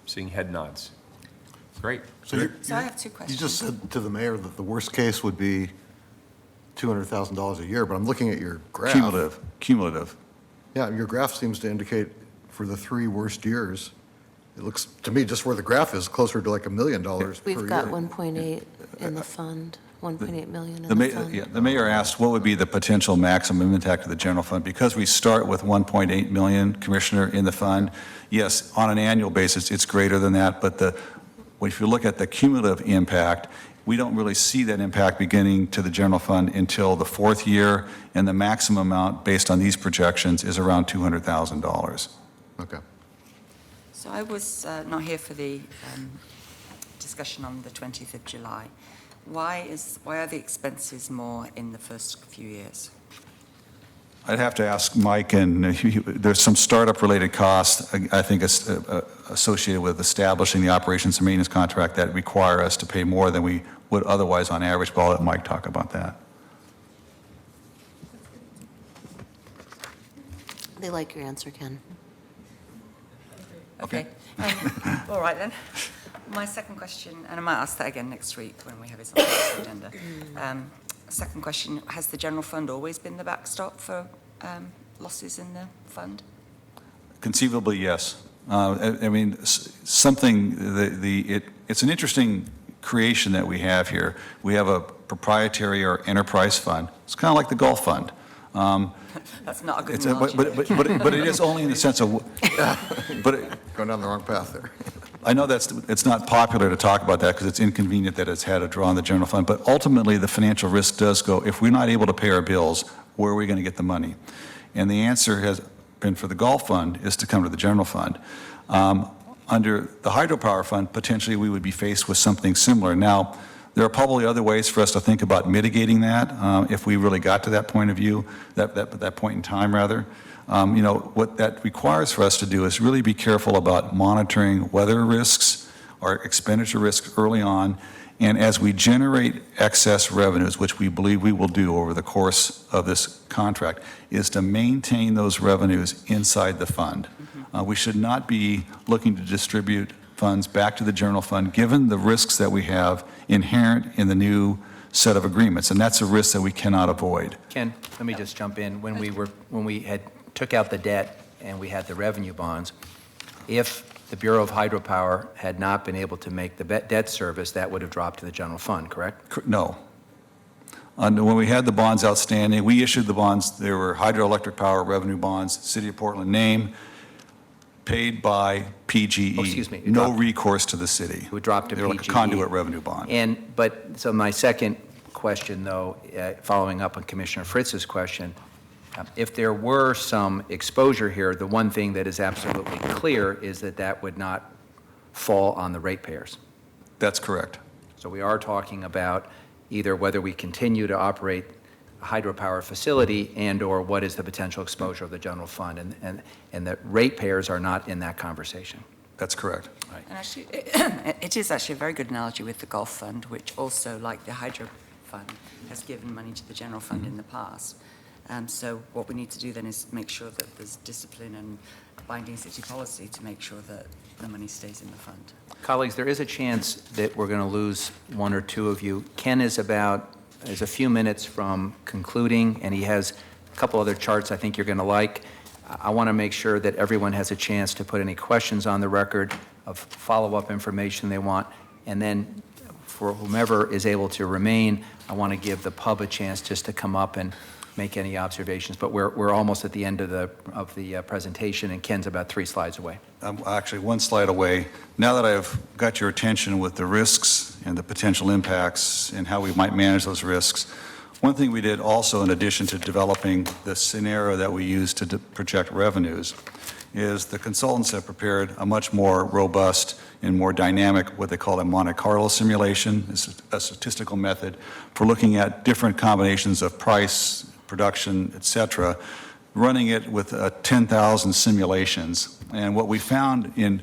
Seeing head nods. Great. So I have two You questions. just said to the mayor that the worst case would be $200,000 a year, but I'm looking at your graph. Cumulative. Yeah, your graph seems to indicate for the 3 worst years, it looks, to me, just where the graph is, closer to like $1 million per year. We've got 1.8 in the fund, 1.8 million The in the mayor, fund. yeah, the mayor asked what would be the potential maximum impact of the general fund. Because we start with 1.8 million, Commissioner, in the fund, yes, on an annual basis, it's greater than that, but if you look at the cumulative impact, we don't really see that impact beginning to the general fund until the 4th year, and the maximum amount, based on these projections, is around $200,000. Okay. So I was not here for the discussion on the 20th of July. Why are the expenses more in the first few years? I'd have to ask Mike, and there's some startup-related costs, I think, associated with establishing the operations and maintenance contract that require us to pay more than we would otherwise on average, but I'll let Mike talk about that. They like your answer, Ken. Okay. All right then. My second question, and I might ask that again next week when we have it on the agenda. Second question, has the general fund always been the backstop for losses in the fund? Conceivably, yes. I mean, something, it's an interesting creation that we have here. We have a proprietary or enterprise fund. It's kind of like the Gulf Fund. That's not a good It's analogy. but it is only in the sense of, Going down the wrong path there. I know it's not popular to talk about that because it's inconvenient that it's had a draw on the general fund, but ultimately the financial risk does go, if we're not able to pay our bills, where are we going to get the money? And the answer has been for the Gulf Fund is to come to the general fund. Under the hydropower fund, potentially we would be faced with something similar. Now, there are probably other ways for us to think about mitigating that if we really got to that point of view, that point in time, rather. What that requires for us to do is really be careful about monitoring weather risks or expenditure risks early on. And as we generate excess revenues, which we believe we will do over the course of this contract, is to maintain those revenues inside the fund. We should not be looking to distribute funds back to the general fund, given the risks that we have inherent in the new set of agreements. And that's a risk that we cannot avoid. Ken, let me just jump in. When we had took out the debt and we had the revenue bonds, if the Bureau of Hydropower had not been able to make the debt service, that would have dropped to the general fund, correct? No. When we had the bonds outstanding, we issued the bonds. There were hydroelectric power revenue bonds, City of Portland name, paid by PGE. Oh, excuse me. No recourse to the city. It would drop to They were like a PGE. conduit revenue bond. So my second question, though, following up on Commissioner Fritz's question, if there were some exposure here, the one thing that is absolutely clear is that would not fall on the ratepayers. That's correct. So we are talking about either whether we continue to operate a hydropower facility and/or what is the potential exposure of the general fund, and the ratepayers are not in that conversation. That's correct. And actually, it is actually a very good analogy with the Gulf Fund, which also, like the Hydro Fund, has given money to the general fund in the past. So what we need to do then is make sure that there's discipline and binding city policy to make sure that the money stays in the fund. Colleagues, there is a chance that we're going to lose one or two of you. Ken is a few minutes from concluding, and he has a couple other charts I think you're going to like. I want to make sure that everyone has a chance to put any questions on the record of follow-up information they want, and then for whomever is able to remain, I want to give the pub a chance just to come up and make any observations. But we're almost at the end of the presentation, and Ken's about 3 slides away. I'm actually 1 slide away. Now that I've got your attention with the risks and the potential impacts and how we might manage those risks, one thing we did also, in addition to developing the scenario that we use to project revenues, is the consultants have prepared a much more robust and more dynamic, what they call a Monte Carlo simulation. It's a statistical method for looking at different combinations of price, production, et cetera, running it with 10,000 simulations. And what we found in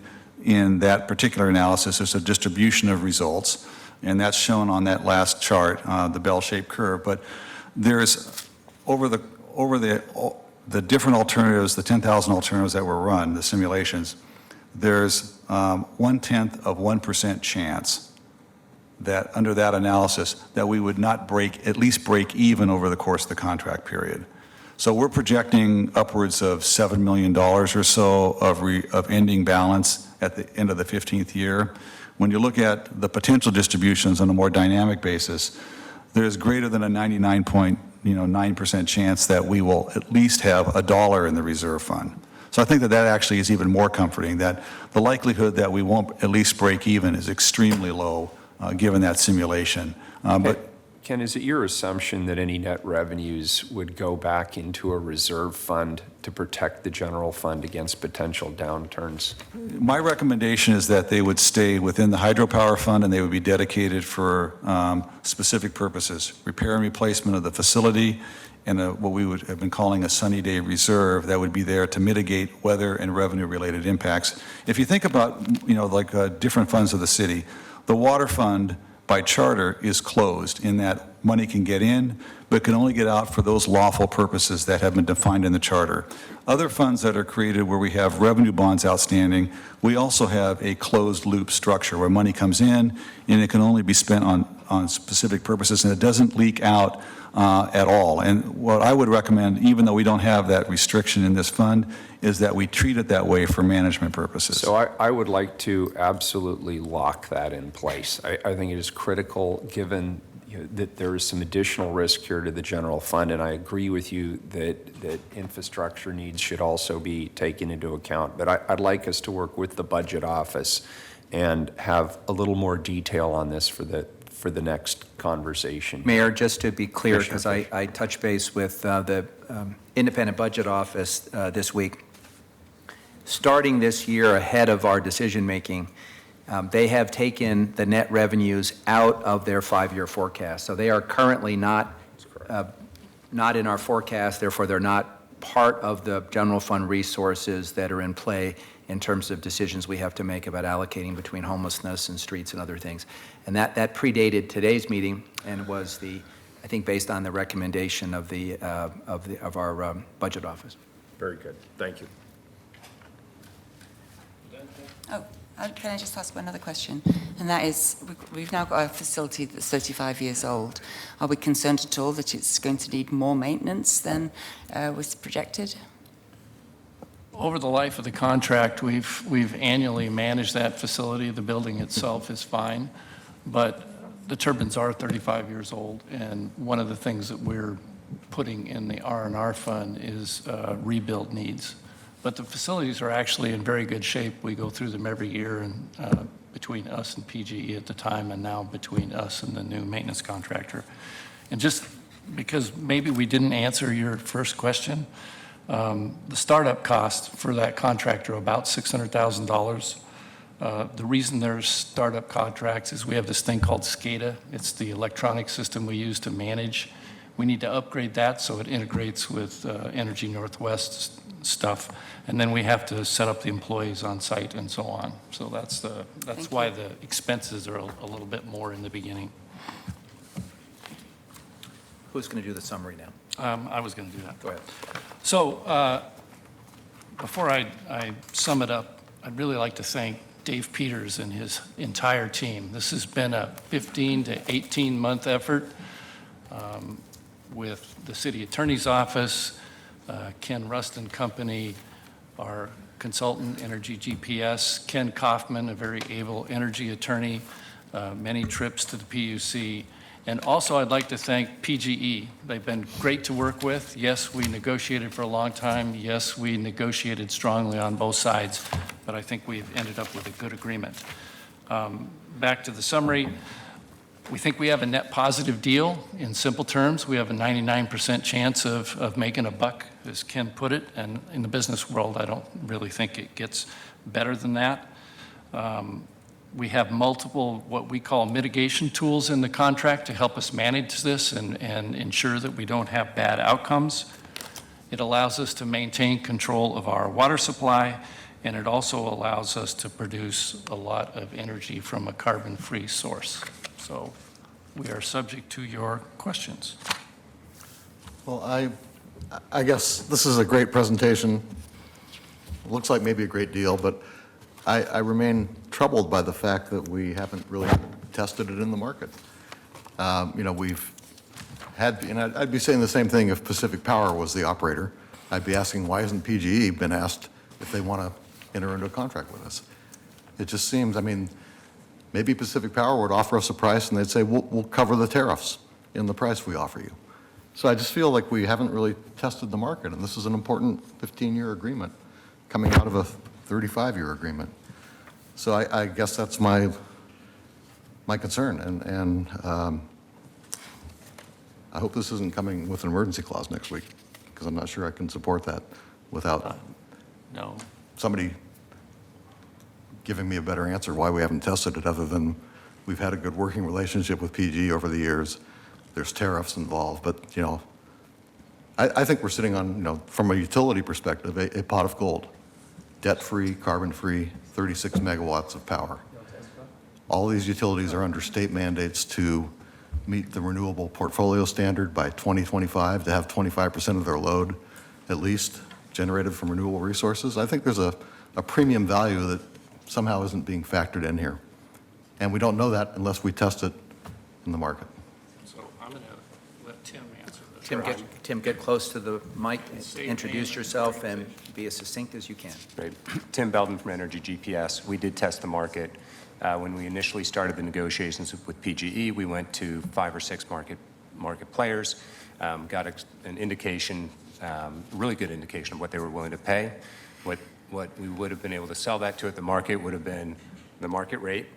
that particular analysis is a distribution of results, and that's shown on that last chart, the bell-shaped curve. But there's, over the different alternatives, the 10,000 alternatives that were run, the simulations, there's 0.1% chance that under that analysis that we would not at least break even over the course of the contract period. So we're projecting upwards of $7 million or so of ending balance at the end of the 15th year. When you look at the potential distributions on a more dynamic basis, there's greater than a 99.9% chance that we will at least have $1 in the reserve fund. So I think that actually is even more comforting, that the likelihood that we won't at least break even is extremely low, given that simulation. But Ken, is it your assumption that any net revenues would go back into a reserve fund to protect the general fund against potential downturns? my recommendation is that they would stay within the hydropower fund and they would be dedicated for specific purposes, repair and replacement of the facility, and what we would have been calling a sunny day reserve that would be there to mitigate weather and revenue-related impacts. If you think about, different funds of the city, the water fund by charter is closed in that money can get in, but can only get out for those lawful purposes that have been defined in the charter. Other funds that are created where we have revenue bonds outstanding, we also have a closed loop structure where money comes in and it can only be spent on specific purposes, and it doesn't leak out at all. And what I would recommend, even though we don't have that restriction in this fund, is that we treat it that way for management purposes. So I would like to absolutely lock that in place. I think it is critical, given that there is some additional risk here to the general fund, and I agree with you that infrastructure needs should also be taken into account. But I'd like us to work with the budget office and have a little more detail on this for the next conversation. Mayor, just to be clear, because Commissioner I touched base with the Independent Budget Office this week. Starting this year ahead of our decision-making, they have taken the net revenues out of their 5-year forecast. So they are currently not in our forecast, therefore they're not part of the general fund resources that are in play in terms of decisions we have to make about allocating between homelessness and streets and other things. And that predated today's meeting and was I think based on the recommendation of our budget office. Very good. Thank you. Can I just ask one other question? And that is, we've now got a facility that's 35 years old. Are we concerned at all that it's going to need more maintenance than was projected? Over the life of the contract, we've annually managed that facility. The building itself is fine, but the turbines are 35 years old, and one of the things that we're putting in the R&R fund is rebuild needs. But the facilities are actually in very good shape. We go through them every year, and between us and PGE at the time, and now between us and the new maintenance contractor. And just because maybe we didn't answer your first question, the startup costs for that contract are about $600,000. The reason there's startup contracts is we have this thing called SCADA. It's the electronic system we use to manage. We need to upgrade that so it integrates with Energy Northwest stuff, and then we have to set up the employees on site and so on. So that's why the expenses are a little bit more in the beginning. Who's going to do the summary now? I was going to do that. Go ahead. So before I sum it up, I'd really like to thank Dave Peters and his entire team. This has been a 15 to 18-month effort with the city attorney's office, Ken Rust and Company, our consultant, Energy GPS, Ken Kaufman, a very able energy attorney, many trips to the PUC. And also I'd like to thank PGE. They've been great to work with. Yes, we negotiated for a long time. Yes, we negotiated strongly on both sides, but I think we've ended up with a good agreement. Back to the summary. We think we have a net positive deal. In simple terms, we have a 99% chance of making a buck, as Ken put it, and in the business world, I don't really think it gets better than that. We have multiple, what we call mitigation tools in the contract to help us manage this and ensure that we don't have bad outcomes. It allows us to maintain control of our water supply, and it also allows us to produce a lot of energy from a carbon-free source. So we are subject to your questions. Well, I guess this is a great presentation. It looks like maybe a great deal, but I remain troubled by the fact that we haven't really tested it in the market. We've had, and I'd be saying the same thing if Pacific Power was the operator. I'd be asking, why hasn't PGE been asked if they want to enter into a contract with us? It just seems, maybe Pacific Power would offer us a price and they'd say, we'll cover the tariffs in the price we offer you. So I just feel like we haven't really tested the market, and this is an important 15-year agreement coming out of a 35-year agreement. So I guess that's my concern, and I hope this isn't coming with an emergency clause next week, because I'm not sure I can support that without No. somebody giving me a better answer why we haven't tested it, other than we've had a good working relationship with PG over the years. There's tariffs involved, but, I think we're sitting on, from a utility perspective, a pot of gold. Debt-free, carbon-free, 36 megawatts of power. All these utilities are under state mandates to meet the renewable portfolio standard by 2025, to have 25% of their load, at least, generated from renewable resources. I think there's a premium value that somehow isn't being factored in here. And we don't know that unless we test it in the market. So I'm going to let Tim answer this. Tim, get close to the mic, introduce yourself, and be as succinct as you can. Great. Tim Belden from Energy GPS. We did test the market. When we initially started the negotiations with PGE, we went to 5 or 6 market players, got an indication, really good indication of what they were willing to pay. What we would have been able to sell that to at the market would have been the market rate,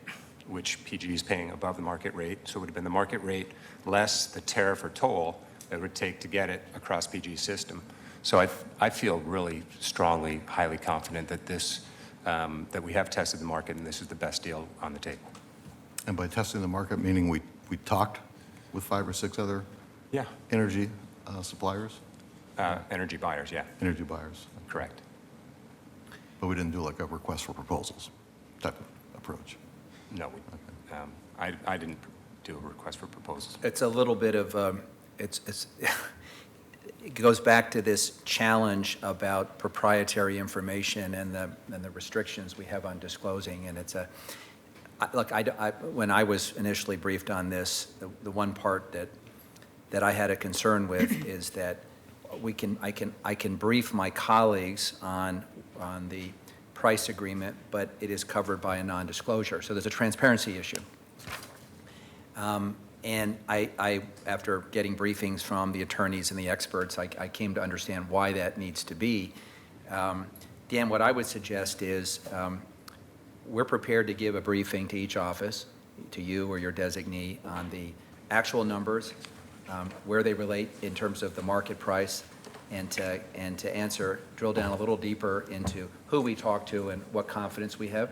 which PGE is paying above the market rate. So it would have been the market rate less the tariff or toll that it would take to get it across PGE's system. So I feel really strongly, highly confident that that we have tested the market and this is the best deal on the table. And by testing the market, meaning we talked with 5 or 6 other energy suppliers? Energy buyers, yeah. Energy buyers. Correct. But we didn't do like a request for proposals type of approach? No, I didn't do a request for proposals. It's a little bit of, it goes back to this challenge about proprietary information and the restrictions we have on disclosing. And it's look, when I was initially briefed on this, the one part that I had a concern with is that I can brief my colleagues on the price agreement, but it is covered by a non-disclosure. So there's a transparency issue. And I, after getting briefings from the attorneys and the experts, I came to understand why that needs to be. Dan, what I would suggest is we're prepared to give a briefing to each office, to you or your designee, on the actual numbers, where they relate in terms of the market price, and to answer, drill down a little deeper into who we talk to and what confidence we have.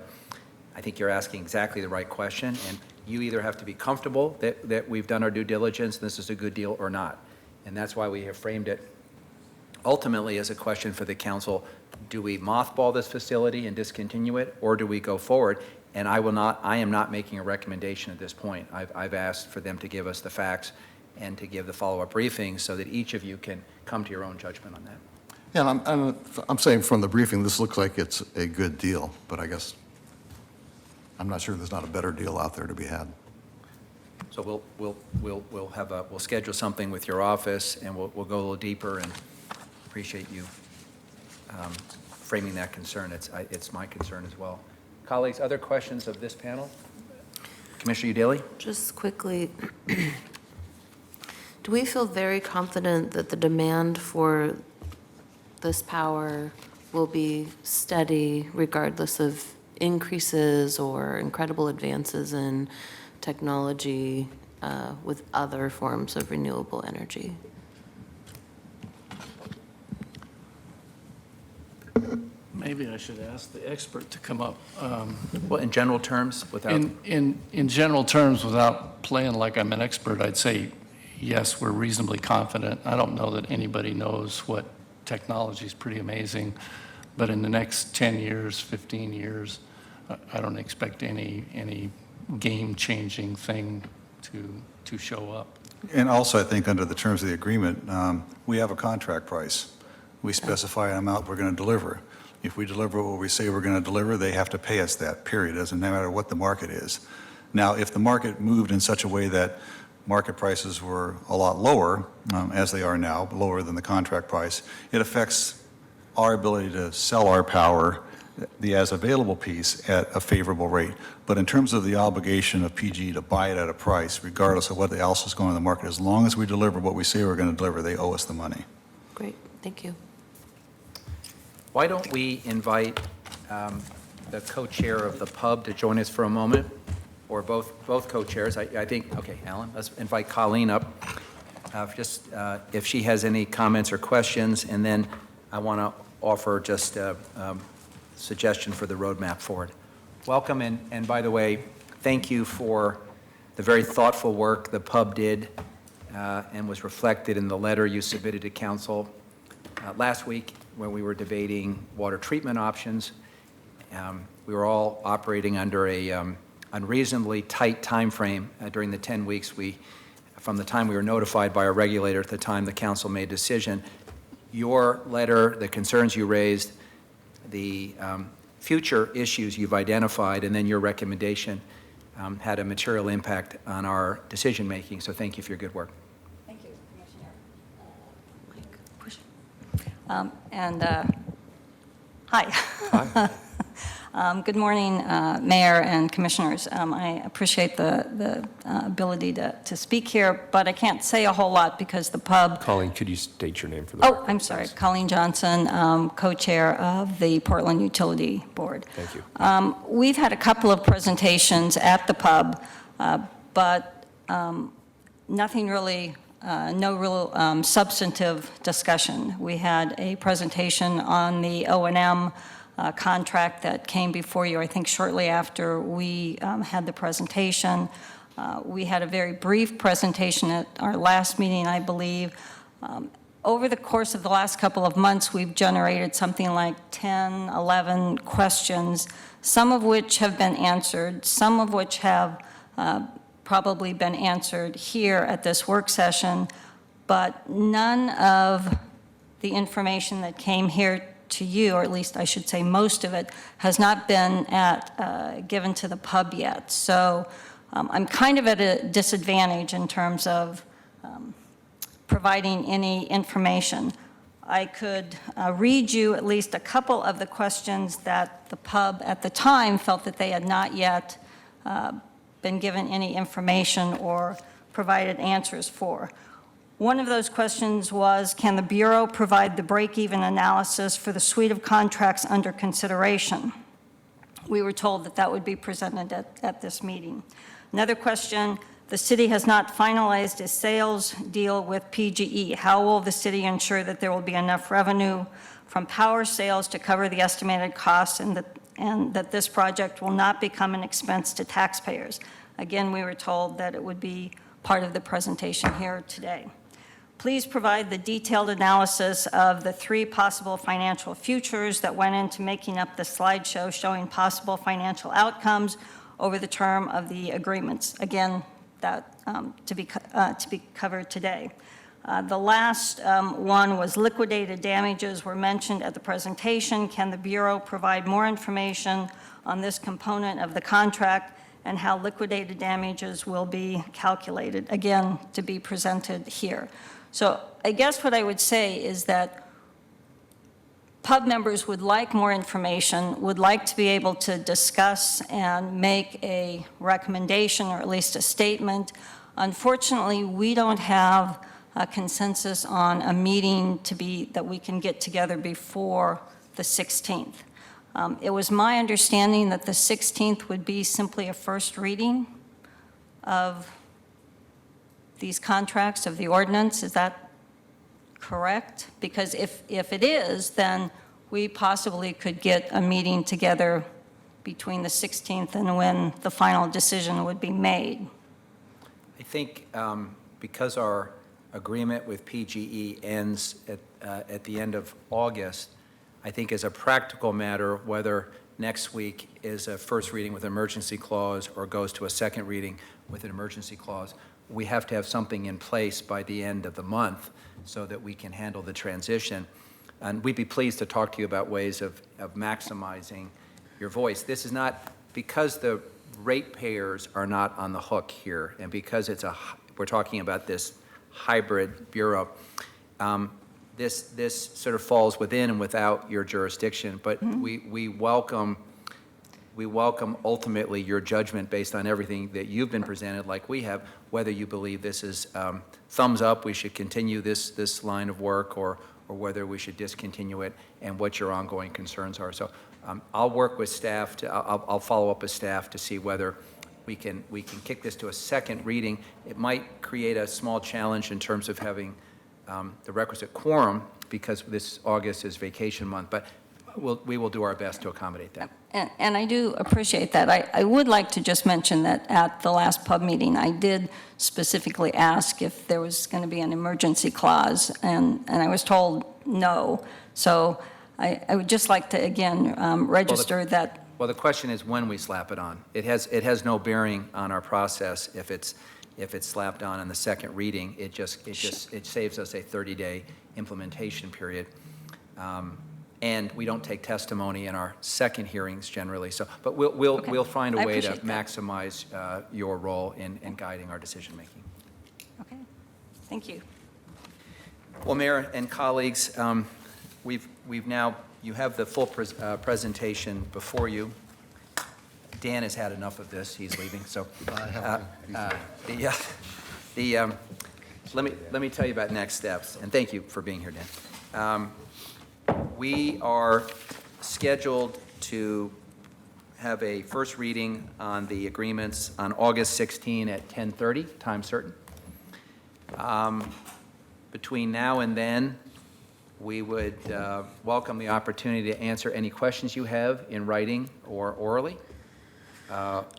I think you're asking exactly the right question, and you either have to be comfortable that we've done our due diligence and this is a good deal or not. And that's why we have framed it ultimately as a question for the council. Do we mothball this facility and discontinue it, or do we go forward? And I am not making a recommendation at this point. I've asked for them to give us the facts and to give the follow-up briefing so that each of you can come to your own judgment on that. Yeah, and I'm saying from the briefing, this looks like it's a good deal, but I guess I'm not sure there's not a better deal out there to be had. So we'll schedule something with your office, and we'll go a little deeper, and appreciate you framing that concern. It's my concern as well. Colleagues, other questions of this panel? Commissioner Udaley? Just quickly, do we feel very confident that the demand for this power will be steady regardless of increases or incredible advances in technology with other forms of renewable energy? Maybe I should ask the expert to come up. Well, in general terms, without, In general terms, without playing like I'm an expert, I'd say, yes, we're reasonably confident. I don't know that anybody knows what technology is pretty amazing, but in the next 10 years, 15 years, I don't expect any game-changing thing to show up. And also, I think under the terms of the agreement, we have a contract price. We specify an amount we're going to deliver. If we deliver what we say we're going to deliver, they have to pay us that, period. It doesn't matter what the market is. Now, if the market moved in such a way that market prices were a lot lower, as they are now, lower than the contract price, it affects our ability to sell our power, the as-available piece, at a favorable rate. But in terms of the obligation of PG to buy it at a price, regardless of what else is going on in the market, as long as we deliver what we say we're going to deliver, they owe us the money. Great, thank you. why don't we invite the co-chair of the pub to join us for a moment, or both co-chairs? I think, okay, Alan, let's invite Colleen up, if she has any comments or questions, and then I want to offer just a suggestion for the roadmap forward. Welcome, and by the way, thank you for the very thoughtful work the pub did and was reflected in the letter you submitted to council last week when we were debating water treatment options. We were all operating under a unreasonably tight time frame during the 10 weeks from the time we were notified by our regulator to the time the council made a decision. Your letter, the concerns you raised, the future issues you've identified, and then your recommendation had a material impact on our decision-making, so thank you for your good work. Thank you, Commissioner. Hi. Good morning, Mayor and Commissioners. I appreciate the ability to speak here, but I can't say a whole lot because the pub... Colleen, could you state your name for the Oh, record, I'm sorry. please? Colleen Johnson, co-chair of the Portland Utility Board. Thank you. We've had a couple of presentations at the pub, but nothing really, no real substantive discussion. We had a presentation on the O&M contract that came before you, I think, shortly after we had the presentation. We had a very brief presentation at our last meeting, I believe. Over the course of the last couple of months, we've generated something like 10, 11 questions, some of which have been answered, some of which have probably been answered here at this work session, but none of the information that came here to you, or at least I should say most of it, has not been given to the pub yet. So I'm kind of at a disadvantage in terms of providing any information. I could read you at least a couple of the questions that the pub at the time felt that they had not yet been given any information or provided answers for. One of those questions was, can the Bureau provide the break-even analysis for the suite of contracts under consideration? We were told that that would be presented at this meeting. Another question, the city has not finalized a sales deal with PGE. How will the city ensure that there will be enough revenue from power sales to cover the estimated costs and that this project will not become an expense to taxpayers? Again, we were told that it would be part of the presentation here today. Please provide the detailed analysis of the 3 possible financial futures that went into making up the slideshow showing possible financial outcomes over the term of the agreements. Again, that to be covered today. The last one was liquidated damages were mentioned at the presentation. Can the Bureau provide more information on this component of the contract and how liquidated damages will be calculated? Again, to be presented here. So I guess what I would say is that pub members would like more information, would like to be able to discuss and make a recommendation or at least a statement. Unfortunately, we don't have a consensus on a meeting that we can get together before the 16th. It was my understanding that the 16th would be simply a first reading of these contracts, of the ordinance. Is that correct? Because if it is, then we possibly could get a meeting together between the 16th and when the final decision would be made. I think because our agreement with PGE ends at the end of August, I think as a practical matter, whether next week is a first reading with emergency clause or goes to a second reading with an emergency clause, we have to have something in place by the end of the month so that we can handle the transition. And we'd be pleased to talk to you about ways of maximizing your voice. This is not, because the ratepayers are not on the hook here, and because we're talking about this hybrid bureau, this sort of falls within and without your jurisdiction, but we welcome ultimately your judgment based on everything that you've been presented, like we have, whether you believe this is thumbs up, we should continue this line of work, or whether we should discontinue it, and what your ongoing concerns are. So I'll work with staff I'll follow up with staff to see whether we can kick this to a second reading. It might create a small challenge in terms of having the requisite quorum, because this August is vacation month, but we will do our best to accommodate that. And I do appreciate that. I would like to just mention that at the last pub meeting, I did specifically ask if there was going to be an emergency clause, and I was told no. So I would just like to, again, register that. Well, the question is when we slap it on. It has no bearing on our process if it's slapped on in the second reading. It saves us a 30-day implementation period. And we don't take testimony in our second hearings generally. So, but we'll find a way to maximize your role in guiding our decision making. Okay, thank you. Well, Mayor and colleagues, we've now, you have the full presentation before you. Dan has had enough of this. He's leaving. So, let me tell you about next steps. And thank you for being here, Dan. We are scheduled to have a first reading on the agreements on August 16 at 10:30, time certain. Between now and then, we would welcome the opportunity to answer any questions you have in writing or orally.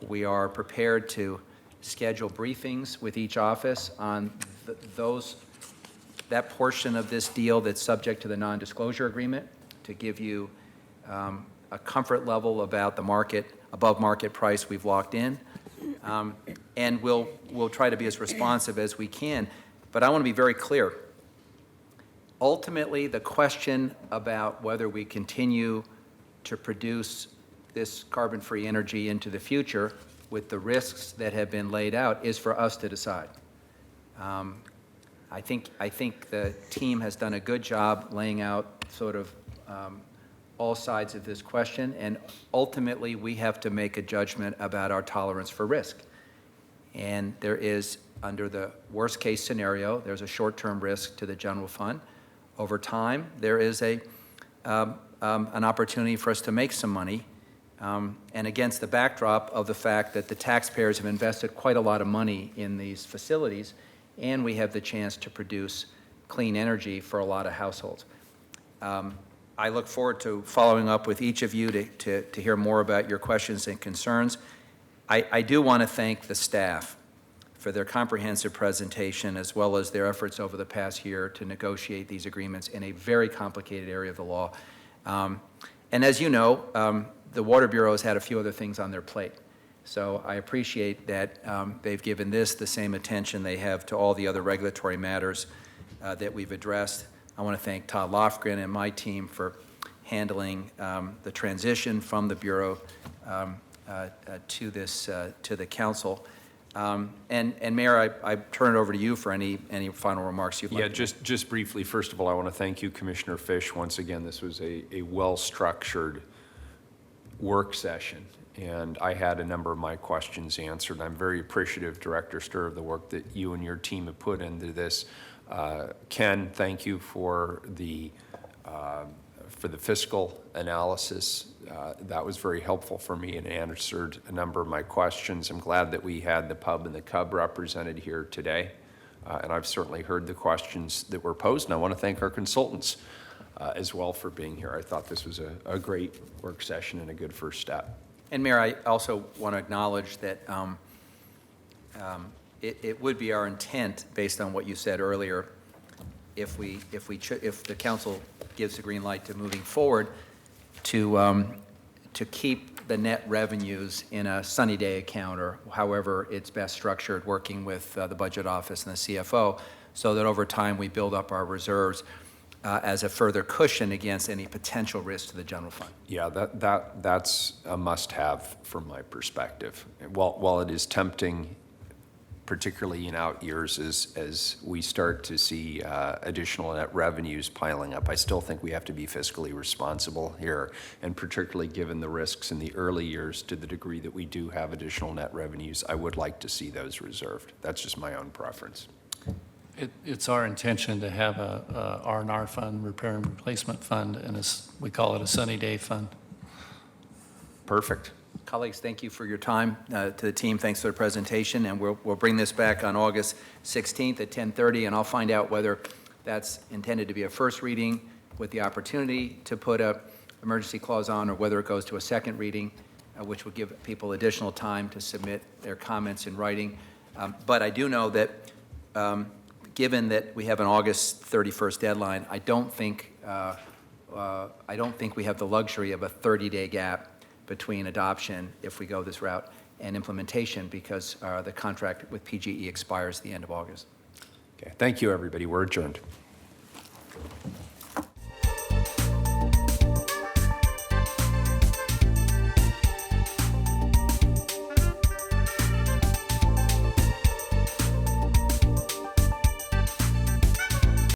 We are prepared to schedule briefings with each office on that portion of this deal that's subject to the non-disclosure agreement, to give you a comfort level about the above market price we've locked in. And we'll try to be as responsive as we can. But I want to be very clear. Ultimately, the question about whether we continue to produce this carbon-free energy into the future with the risks that have been laid out is for us to decide. I think the team has done a good job laying out sort of all sides of this question, and ultimately we have to make a judgment about our tolerance for risk. And there is, under the worst case scenario, there's a short-term risk to the general fund. Over time, there is an opportunity for us to make some money, and against the backdrop of the fact that the taxpayers have invested quite a lot of money in these facilities, and we have the chance to produce clean energy for a lot of households. I look forward to following up with each of you to hear more about your questions and concerns. I do want to thank the staff for their comprehensive presentation, as well as their efforts over the past year to negotiate these agreements in a very complicated area of the law. And as you know, the Water Bureau has had a few other things on their plate. So I appreciate that they've given this the same attention they have to all the other regulatory matters that we've addressed. I want to thank Todd Lofgren and my team for handling the transition from the Bureau to the Council. And Mayor, I turn it over to you for any final remarks you'd like to make. Just briefly, first of all, I want to thank you, Commissioner Fish. Once again, this was a well-structured work session, and I had a number of my questions answered. I'm very appreciative, Director Stir, of the work that you and your team have put into this. Ken, thank you for the fiscal analysis. That was very helpful for me and answered a number of my questions. I'm glad that we had the pub and the cub represented here today, and I've certainly heard the questions that were posed, and I want to thank our consultants as well for being here. I thought this was a great work session and a good first step. And Mayor, I also want to acknowledge that it would be our intent, based on what you said earlier, if the council gives the green light to moving forward, to keep the net revenues in a sunny day account, or however it's best structured, working with the budget office and the CFO, so that over time we build up our reserves as a further cushion against any potential risk to the general fund. Yeah, that's a must-have from my perspective. While it is tempting, particularly in out years, as we start to see additional net revenues piling up, I still think we have to be fiscally responsible here, and particularly given the risks in the early years, to the degree that we do have additional net revenues, I would like to see those reserved. That's just my own preference. It's our intention to have a R&R fund, repair and replacement fund, and we call it a sunny day fund. Perfect. Colleagues, thank you for your time. To the team, thanks for the presentation, and we'll bring this back on August 16th at 10:30, and I'll find out whether that's intended to be a first reading with the opportunity to put a emergency clause on, or whether it goes to a second reading, which would give people additional time to submit their comments in writing. But I do know that given that we have an August 31st deadline, I don't think we have the luxury of a 30-day gap between adoption, if we go this route, and implementation, because the contract with PGE expires the end of August. Okay, thank you, everybody. We're adjourned.